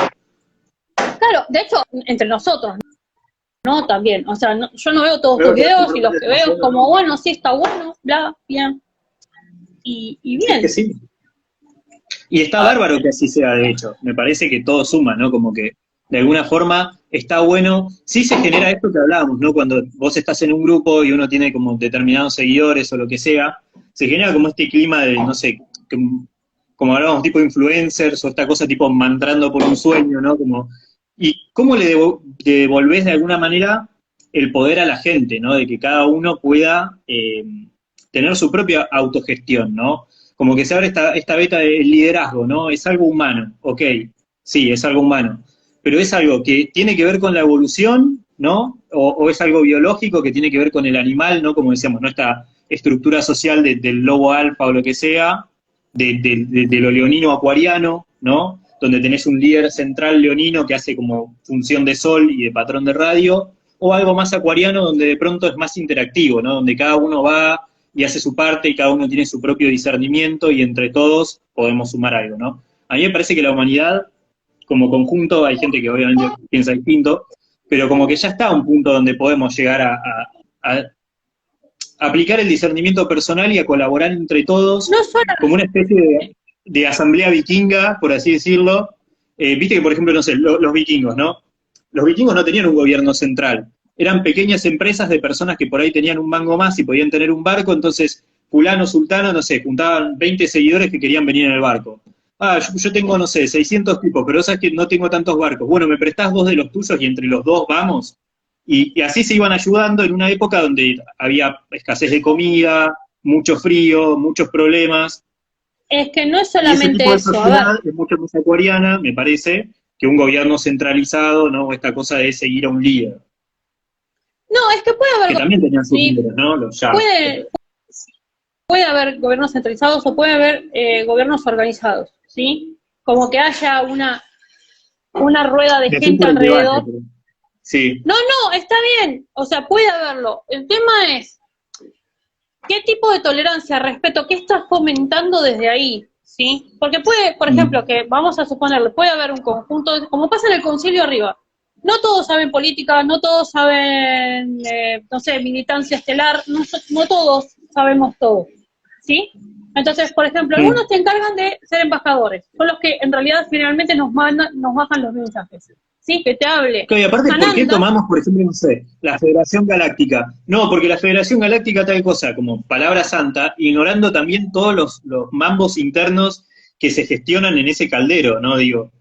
Claro, de hecho, entre nosotros, ¿no? También. O sea, yo no veo todos tus videos y los que veo como, bueno, sí, está bueno, bla, bien. Y bien. Es que sí. Y está bárbaro que así sea, de hecho. Me parece que todo suma, ¿no? Como que de alguna forma está bueno. Sí se genera esto que hablábamos, ¿no? Cuando vos estás en un grupo y uno tiene como determinados seguidores o lo que sea, se genera como este clima de, no sé, como hablábamos, tipo influencers o esta cosa tipo mantrando por un sueño, ¿no? Como, ¿y cómo le devolvés de alguna manera el poder a la gente, ¿no? De que cada uno pueda tener su propia autogestión, ¿no? Como que se abre esta beta del liderazgo, ¿no? Es algo humano, ok, sí, es algo humano. Pero es algo que tiene que ver con la evolución, ¿no? O es algo biológico que tiene que ver con el animal, ¿no? Como decíamos, ¿no? Esta estructura social del lobo alfa o lo que sea, de lo leonino acuariano, ¿no? Donde tenés un líder central leonino que hace como función de sol y de patrón de radio, o algo más acuariano donde de pronto es más interactivo, ¿no? Donde cada uno va y hace su parte y cada uno tiene su propio discernimiento y entre todos podemos sumar algo, ¿no? A mí me parece que la humanidad como conjunto, hay gente que obviamente piensa distinto, pero como que ya está a un punto donde podemos llegar a aplicar el discernimiento personal y a colaborar entre todos como una especie de asamblea vikinga, por así decirlo. Viste que, por ejemplo, no sé, los vikingos, ¿no? Los vikingos no tenían un gobierno central, eran pequeñas empresas de personas que por ahí tenían un mango más y podían tener un barco, entonces fulano, sultano, no sé, juntaban 20 seguidores que querían venir en el barco. Yo tengo, no sé, 600 tipos, pero sabes que no tengo tantos barcos. Bueno, me prestás 2 de los tuyos y entre los 2 vamos. Y así se iban ayudando en una época donde había escasez de comida, mucho frío, muchos problemas. Es que no es solamente y ese tipo de eso. Es mucho más acuariana, me parece, que un gobierno centralizado, ¿no? Esta cosa de seguir a un líder. No, es que puede haber... Que también tenían sus líderes, ¿no? Los puede haber gobiernos centralizados o puede haber gobiernos organizados, ¿sí? Como que haya una rueda de gente alrededor. Debate, sí. No, está bien, o sea, puede haberlo. El tema es, ¿qué tipo de tolerancia, respeto, qué estás fomentando desde ahí? ¿Sí? ¿sí? Porque puede, por ejemplo, que vamos a suponerle, puede haber un conjunto, como pasa en el concilio arriba, no todos saben política, no todos saben, no sé, militancia estelar, no todos sabemos todo, ¿sí? Entonces, por ejemplo, algunos se encargan de ser embajadores, son los que en realidad finalmente nos bajan los mensajes, ¿sí? Que te hable. Claro, y aparte, ¿por qué tomamos, por ejemplo, no sé, la Federación Galáctica? No, porque la Federación Galáctica tal cosa, como palabra santa, ignorando también todos los mambos internos que se gestionan en ese caldero, ¿no? Digo,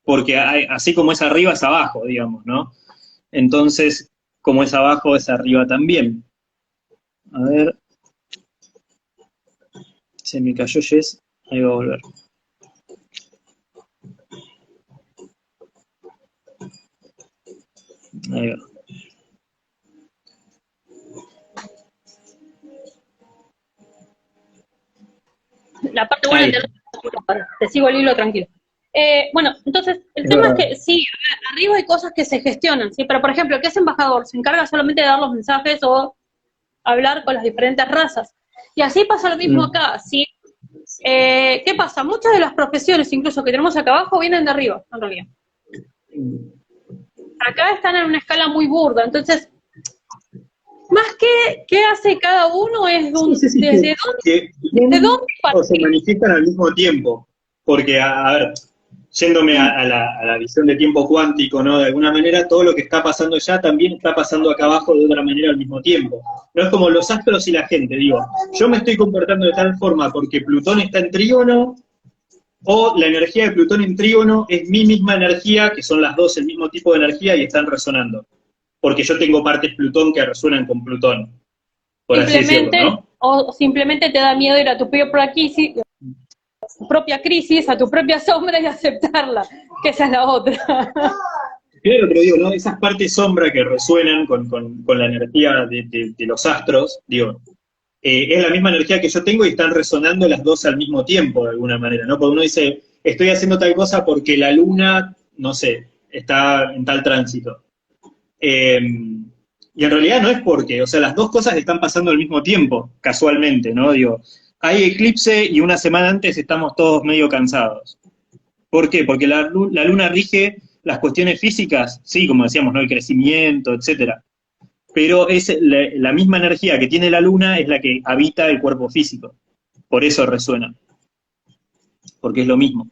porque así como es arriba, es abajo, digamos, ¿no? Entonces, como es abajo, es arriba también. A ver. Se me cayó Jess, ahí va a volver. Ahí va. La parte buena de te sigo el hilo tranquilo. Bueno, entonces, el tema es que sí, arriba hay cosas que se gestionan, ¿sí? Pero, por ejemplo, el que es embajador se encarga solamente de dar los mensajes o hablar con las diferentes razas. Y así pasa lo mismo acá, ¿sí? ¿Qué pasa? Muchas de las profesiones, incluso que tenemos acá abajo, vienen de arriba, en realidad. Acá están en una escala muy burda, entonces, más que qué hace cada uno es desde dónde o se manifiestan al mismo tiempo. Porque, a ver, yéndome a la visión de tiempo cuántico, ¿no? De alguna manera, todo lo que está pasando ya también está pasando acá abajo de otra manera al mismo tiempo. No es como los astros y la gente, digo, yo me estoy comportando de tal forma porque Plutón está en trígono, o la energía de Plutón en trígono es mi misma energía, que son las dos el mismo tipo de energía y están resonando. Porque yo tengo partes Plutón que resuenan con Plutón, por así decirlo, ¿no? O simplemente te da miedo ir a tu propia crisis, a tu propia sombra y aceptarla, que esa es la otra. Claro, pero digo, ¿no? Esas partes sombra que resuenan con la energía de los astros, digo, es la misma energía que yo tengo y están resonando las dos al mismo tiempo, de alguna manera, ¿no? Porque uno dice, estoy haciendo tal cosa porque la luna, no sé, está en tal tránsito. Y en realidad no es porque, o sea, las dos cosas están pasando al mismo tiempo, casualmente, ¿no? Digo, hay eclipse y una semana antes estamos todos medio cansados. ¿Por qué? Porque la luna rige las cuestiones físicas, sí, como decíamos, ¿no? El crecimiento, etcétera. Pero es la misma energía que tiene la luna es la que habita el cuerpo físico. Por eso resuena. Porque es lo mismo.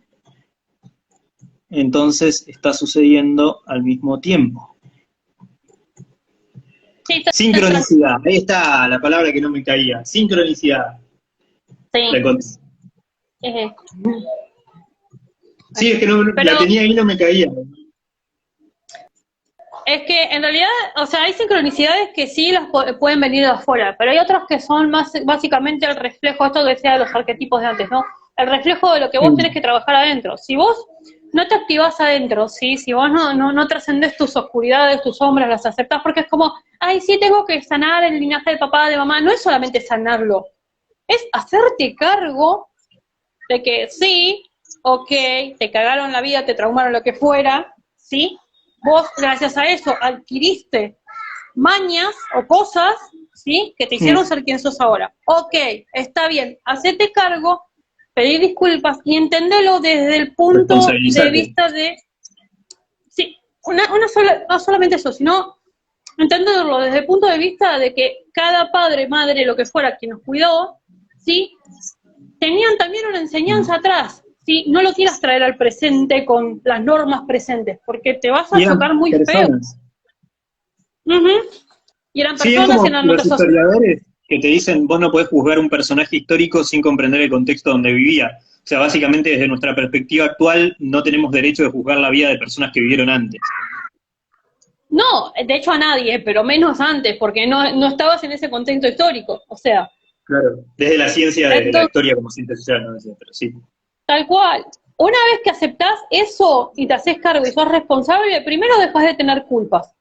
Entonces está sucediendo al mismo tiempo. Sí, sincronicidad. Ahí está la palabra que no me caía. Sincronicidad. Sí. Sí, es que no, la tenía ahí y no me caía. Es que en realidad, o sea, hay sincronicidades que sí las pueden venir de afuera, pero hay otras que son más básicamente el reflejo, esto que decía de los arquetipos de antes, ¿no? El reflejo de lo que vos tenés que trabajar adentro. Si vos no te activás adentro, ¿sí? Si vos no trascendés tus oscuridades, tus sombras, las aceptás, porque es como, ay, sí, tengo que sanar el linaje de papá, de mamá. No es solamente sanarlo, es hacerte cargo de que sí, ok, te cagaron la vida, te traumaron lo que fuera, ¿sí? Vos, gracias a eso, adquiriste mañas o cosas, ¿sí? Que te hicieron ser quien sos ahora. Ok, está bien, hacete cargo, pedir disculpas y entendelo desde el punto de vista de... Sí, no solamente eso, sino entenderlo desde el punto de vista de que cada padre, madre, lo que fuera, quien nos cuidó, ¿sí? Tenían también una enseñanza atrás. ¿Sí? No lo quieras traer al presente con las normas presentes, porque te vas a chocar muy feo. Y eran personas, eran los historiadores que te dicen, vos no podés juzgar un personaje histórico sin comprender el contexto donde vivía. O sea, básicamente desde nuestra perspectiva actual no tenemos derecho de juzgar la vida de personas que vivieron antes. No, de hecho a nadie, pero menos antes, porque no estabas en ese contexto histórico, o sea. Claro, desde la ciencia, desde la historia como ciencia social, no sé, pero sí. Tal cual. Una vez que aceptás eso y te haces cargo y sos responsable, primero dejas de tener culpas.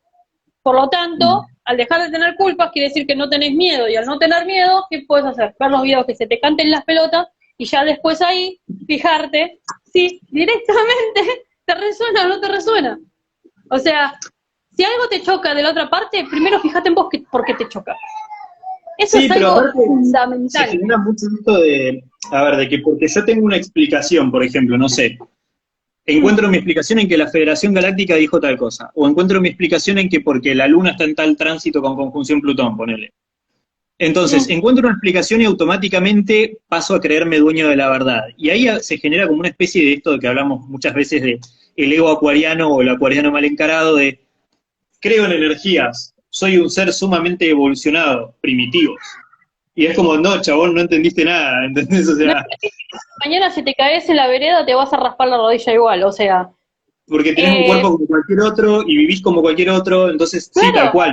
Por lo tanto, al dejar de tener culpas quiere decir que no tenés miedo, y al no tener miedo, ¿qué puedes hacer? Ver los videos que se te canten las pelotas y ya después ahí fijarte si directamente te resuena o no te resuena. O sea, si algo te choca de la otra parte, primero fíjate en vos por qué te choca. Eso sí, es algo fundamental. Se genera mucho esto de a ver, de que porque yo tengo una explicación, por ejemplo, no sé, encuentro mi explicación en que la Federación Galáctica dijo tal cosa, o encuentro mi explicación en que porque la Luna está en tal tránsito con conjunción Plutón, ponele. Entonces, encuentro una explicación y automáticamente paso a creerme dueño de la verdad. Y ahí se genera como una especie de esto de que hablamos muchas veces de el ego acuariano o el acuariano mal encarado de creo en energías, soy un ser sumamente evolucionado, primitivos. Y es como, no, chabón, no entendiste nada, ¿entendés? O sea... Mañana si te caes en la vereda te vas a raspar la rodilla igual, o sea... Porque tenés un cuerpo como cualquier otro y vivís como cualquier otro, entonces claro. Sí, tal cual.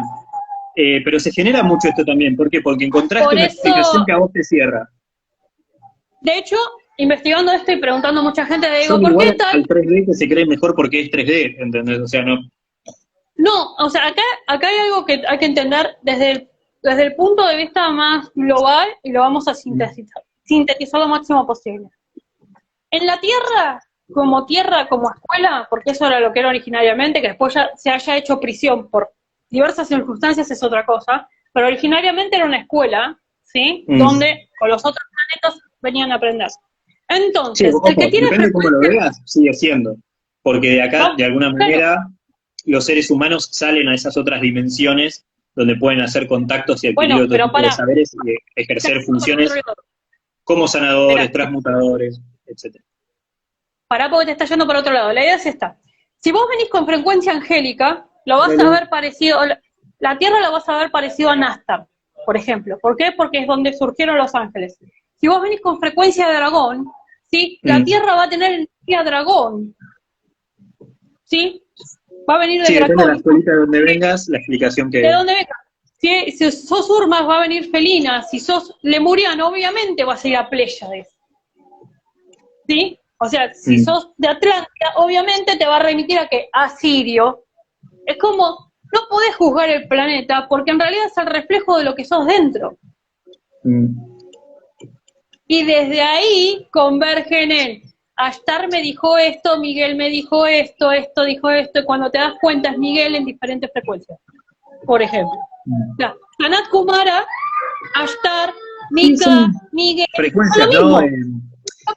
Pero se genera mucho esto también, ¿por qué? Porque encontraste una explicación que a vos te cierra. De hecho, investigando esto y preguntando a mucha gente, le digo, ¿por qué tal? Al 3D que se cree mejor porque es 3D, ¿entendés? O sea, no... No, o sea, acá hay algo que hay que entender desde el punto de vista más global y lo vamos a sintetizar lo máximo posible. En la Tierra, como escuela, porque eso era lo que era originariamente, que después ya se haya hecho prisión por diversas circunstancias es otra cosa, pero originariamente era una escuela, ¿sí? Donde con los otros planetas venían a aprender. Entonces, sí, el que tiene depende de cómo lo veas, sigue siendo. Porque de acá, de alguna manera, los seres humanos salen a esas otras dimensiones donde pueden hacer contactos y adquirir otro tipo de saberes y ejercer funciones como sanadores, transmutadores, etc. Pará porque te está yendo para otro lado. La idea es esta. Si vos venís con frecuencia angélica, lo vas a ver parecido, la Tierra lo vas a ver parecido a Nastar, por ejemplo. ¿Por qué? Porque es donde surgieron los ángeles. Si vos venís con frecuencia de dragón, ¿sí? La Tierra va a tener energía dragón. ¿Sí? Va a venir de dragón. Depende de la escuelita de donde vengas, la explicación que... De donde vengas. Si sos Urmas, va a venir Felina. Si sos Lemuriano, obviamente vas a ir a Pléyades. ¿Sí? O sea, si sos de Atlántida, obviamente te va a remitir a que a Sirio. Es como, no podés juzgar el planeta, porque en realidad es el reflejo de lo que sos dentro. Y desde ahí convergen en, Ashtar me dijo esto, Miguel me dijo esto, esto dijo esto, y cuando te das cuenta es Miguel en diferentes frecuencias. Por ejemplo. Sanat Kumara, Ashtar, Mika, Miguel. Frecuencias, ¿no?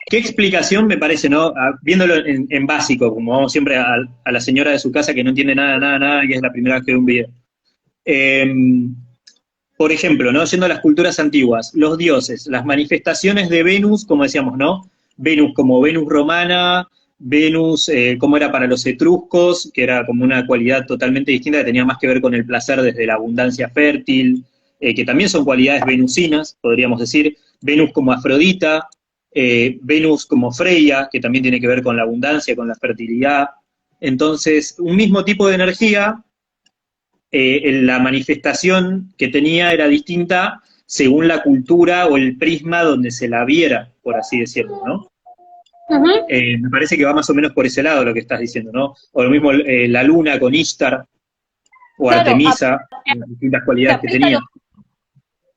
¿Qué explicación me parece, no? Viéndolo en básico, como vamos siempre a la señora de su casa que no entiende nada, que es la primera vez que ve un video. Por ejemplo, ¿no? Yendo a las culturas antiguas, los dioses, las manifestaciones de Venus, como decíamos, ¿no? Venus como Venus romana, Venus como era para los etruscos, que era como una cualidad totalmente distinta, que tenía más que ver con el placer desde la abundancia fértil, que también son cualidades venusinas, podríamos decir, Venus como Afrodita, Venus como Freya, que también tiene que ver con la abundancia, con la fertilidad. Entonces, un mismo tipo de energía, la manifestación que tenía era distinta según la cultura o el prisma donde se la viera, por así decirlo, ¿no? Me parece que va más o menos por ese lado lo que estás diciendo, ¿no? O lo mismo la luna con Ishtar, o claro, Artemisa, las distintas cualidades que tenía.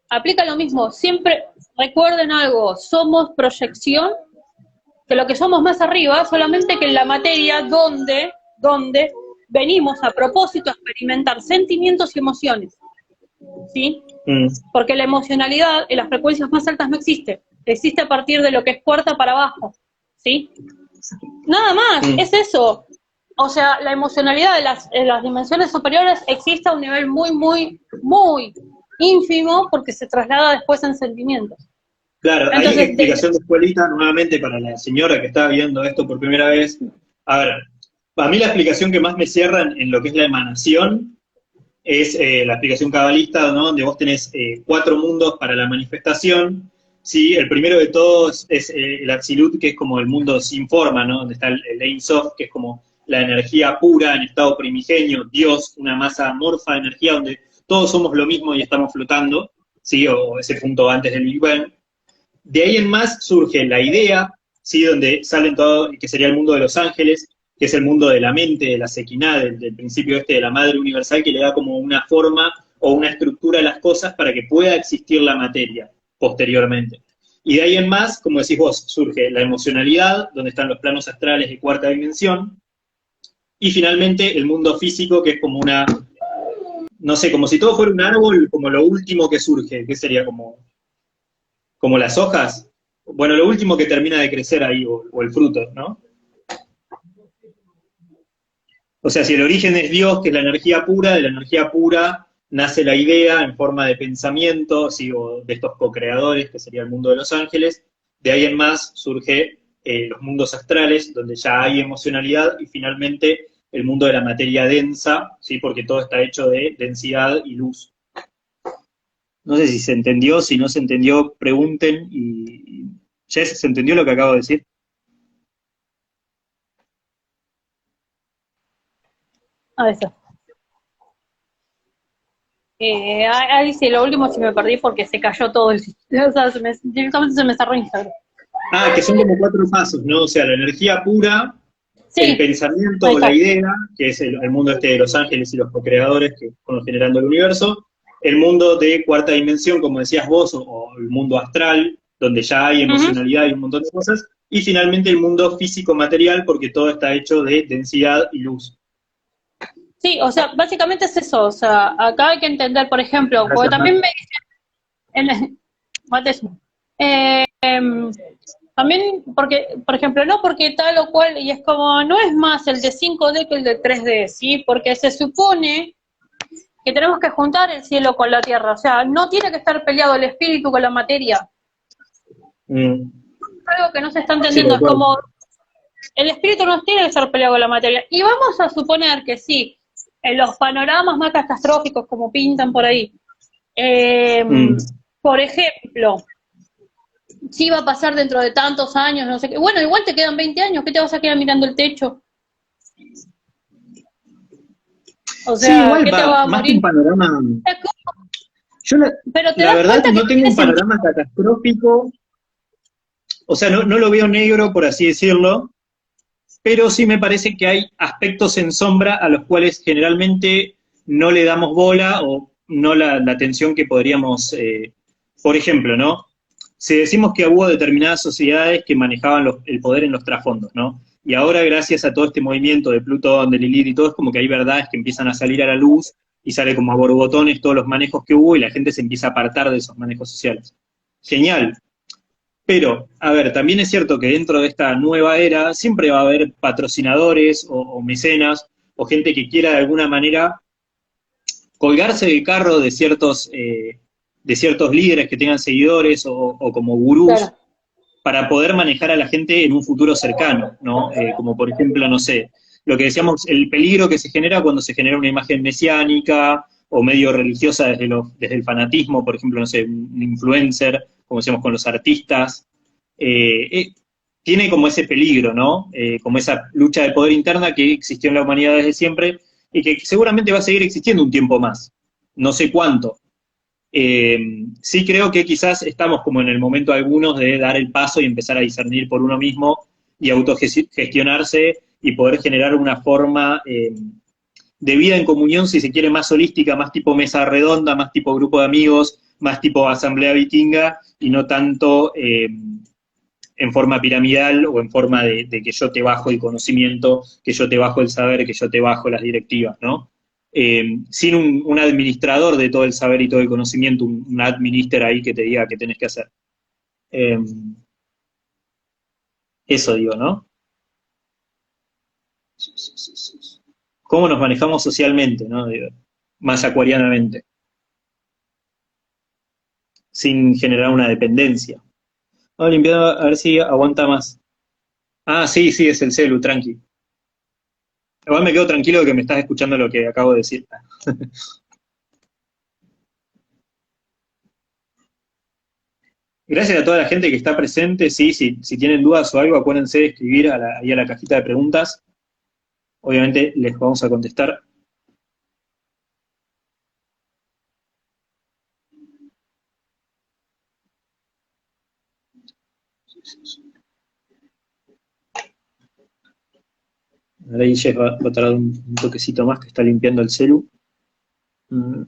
Aplica lo mismo, siempre recuerden algo, somos proyección, que lo que somos más arriba, solamente que en la materia donde venimos a propósito a experimentar sentimientos y emociones, ¿sí? Porque la emocionalidad en las frecuencias más altas no existe a partir de lo que es cuarta para abajo, ¿sí? Nada más, es eso. O sea, la emocionalidad de las dimensiones superiores existe a un nivel muy, muy, muy ínfimo porque se traslada después en sentimientos. Claro, entonces, hay explicación de escuelita nuevamente para la señora que está viendo esto por primera vez. A ver, a mí la explicación que más me cierra en lo que es la emanación es la explicación cabalista, ¿no? Donde vos tenés 4 mundos para la manifestación. Sí, el primero de todos es el Atzilut, que es como el mundo sin forma, ¿no? Donde está el Ein Sof, que es como la energía pura en estado primigenio, Dios, una masa amorfa de energía donde todos somos lo mismo y estamos flotando, ¿sí? O ese punto antes del Big Bang. De ahí en más surge la idea, ¿sí? Donde salen todo, que sería el mundo de los ángeles, que es el mundo de la mente, de la sequiná, del principio de la madre universal, que le da como una forma o una estructura a las cosas para que pueda existir la materia posteriormente. Y de ahí en más, como decís vos, surge la emocionalidad, donde están los planos astrales de cuarta dimensión, y finalmente el mundo físico, que es como una, no sé, como si todo fuera un árbol, como lo último que surge, que sería como las hojas. bueno, lo último que termina de crecer ahí, o el fruto, ¿no? O sea, si el origen es Dios, que es la energía pura, de la energía pura nace la idea en forma de pensamiento, ¿sí? O de estos co-creadores, que sería el mundo de los ángeles, de ahí en más surge los mundos astrales, donde ya hay emocionalidad, y finalmente el mundo de la materia densa, ¿sí? Porque todo está hecho de densidad y luz. No sé si se entendió, si no se entendió, pregunten y Jess, ¿se entendió lo que acabo de decir? A eso. Ahí sí, lo último sí me perdí porque se cayó todo el sistema. O sea, directamente se me cerró Instagram. Ah, que son como 4 pasos, ¿no? O sea, la energía pura, Sí, el pensamiento o la idea, que es el mundo este de los ángeles y los co-creadores que fueron generando el universo, el mundo de cuarta dimensión, como decías vos, o el mundo astral, donde ya hay emocionalidad y un montón de cosas, y finalmente el mundo físico-material, porque todo está hecho de densidad y luz. sí, o sea, básicamente es eso. O sea, acá hay que entender, por ejemplo, porque también me dicen, también, porque, por ejemplo, no porque tal o cual, y es como, no es más el de 5D que el de 3D, ¿sí? Porque se supone que tenemos que juntar el cielo con la tierra, o sea, no tiene que estar peleado el espíritu con la materia. Algo que no se está entendiendo, sí, es como, el espíritu no tiene que estar peleado con la materia. Y vamos a suponer que sí, en los panoramas más catastróficos como pintan por ahí, por ejemplo, sí va a pasar dentro de tantos años, no sé qué. Bueno, igual te quedan 20 años, ¿qué te vas a quedar mirando el techo? O sea, sí, igual, ¿qué te va a más morir? Que un panorama... Yo la verdad no tengo un panorama catastrófico, o sea, no lo veo negro, por así decirlo, pero sí me parece que hay aspectos en sombra a los cuales generalmente no le damos bola o no la atención que podríamos, por ejemplo, ¿no? Si decimos que hubo determinadas sociedades que manejaban el poder en los trasfondos, ¿no? Y ahora, gracias a todo este movimiento de Plutón, de Lilith y todo, es como que hay verdades que empiezan a salir a la luz y sale como a borbotones todos los manejos que hubo y la gente se empieza a apartar de esos manejos sociales. Genial. Pero, a ver, también es cierto que dentro de esta nueva era siempre va a haber patrocinadores o mecenas o gente que quiera de alguna manera colgarse del carro de ciertos líderes que tengan seguidores o como gurús, claro, para poder manejar a la gente en un futuro cercano, ¿no? Como por ejemplo, no sé, lo que decíamos, el peligro que se genera cuando se genera una imagen mesiánica o medio religiosa desde el fanatismo, por ejemplo, no sé, un influencer, como decíamos con los artistas, tiene como ese peligro, ¿no? Como esa lucha de poder interna que existió en la humanidad desde siempre y que seguramente va a seguir existiendo un tiempo más, no sé cuánto. Sí creo que quizás estamos como en el momento algunos de dar el paso y empezar a discernir por uno mismo y autogestionarse y poder generar una forma de vida en comunión, si se quiere, más holística, más tipo mesa redonda, más tipo grupo de amigos, más tipo asamblea vikinga y no tanto en forma piramidal o en forma de que yo te bajo el conocimiento, que yo te bajo el saber, que yo te bajo las directivas, ¿no? Sin un administrador de todo el saber y todo el conocimiento, un administrator ahí que te diga qué tenés que hacer. Eso digo, ¿no? ¿Cómo nos manejamos socialmente, ¿no? Digo, más acuarianamente, sin generar una dependencia. Vamos a limpiar a ver si aguanta más. Ah, sí, es el celu, tranqui. Igual me quedo tranquilo de que me estás escuchando lo que acabo de decir. Gracias a toda la gente que está presente. Sí, si tienen dudas o algo, acuérdense de escribir ahí a la cajita de preguntas. Obviamente les vamos a contestar. Ahora Guille va a tardar un toquecito más que está limpiando el celu. Vamos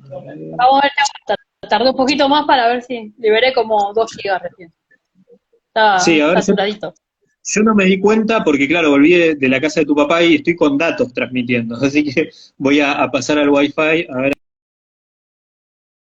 a ver qué aguanta. Tardé un poquito más para ver si liberé como 2 gigas recién. Está sí, a ver, saturadito. Yo no me di cuenta porque, claro, volví de la casa de tu papá y estoy con datos transmitiendo, así que voy a pasar al Wi-Fi a ver.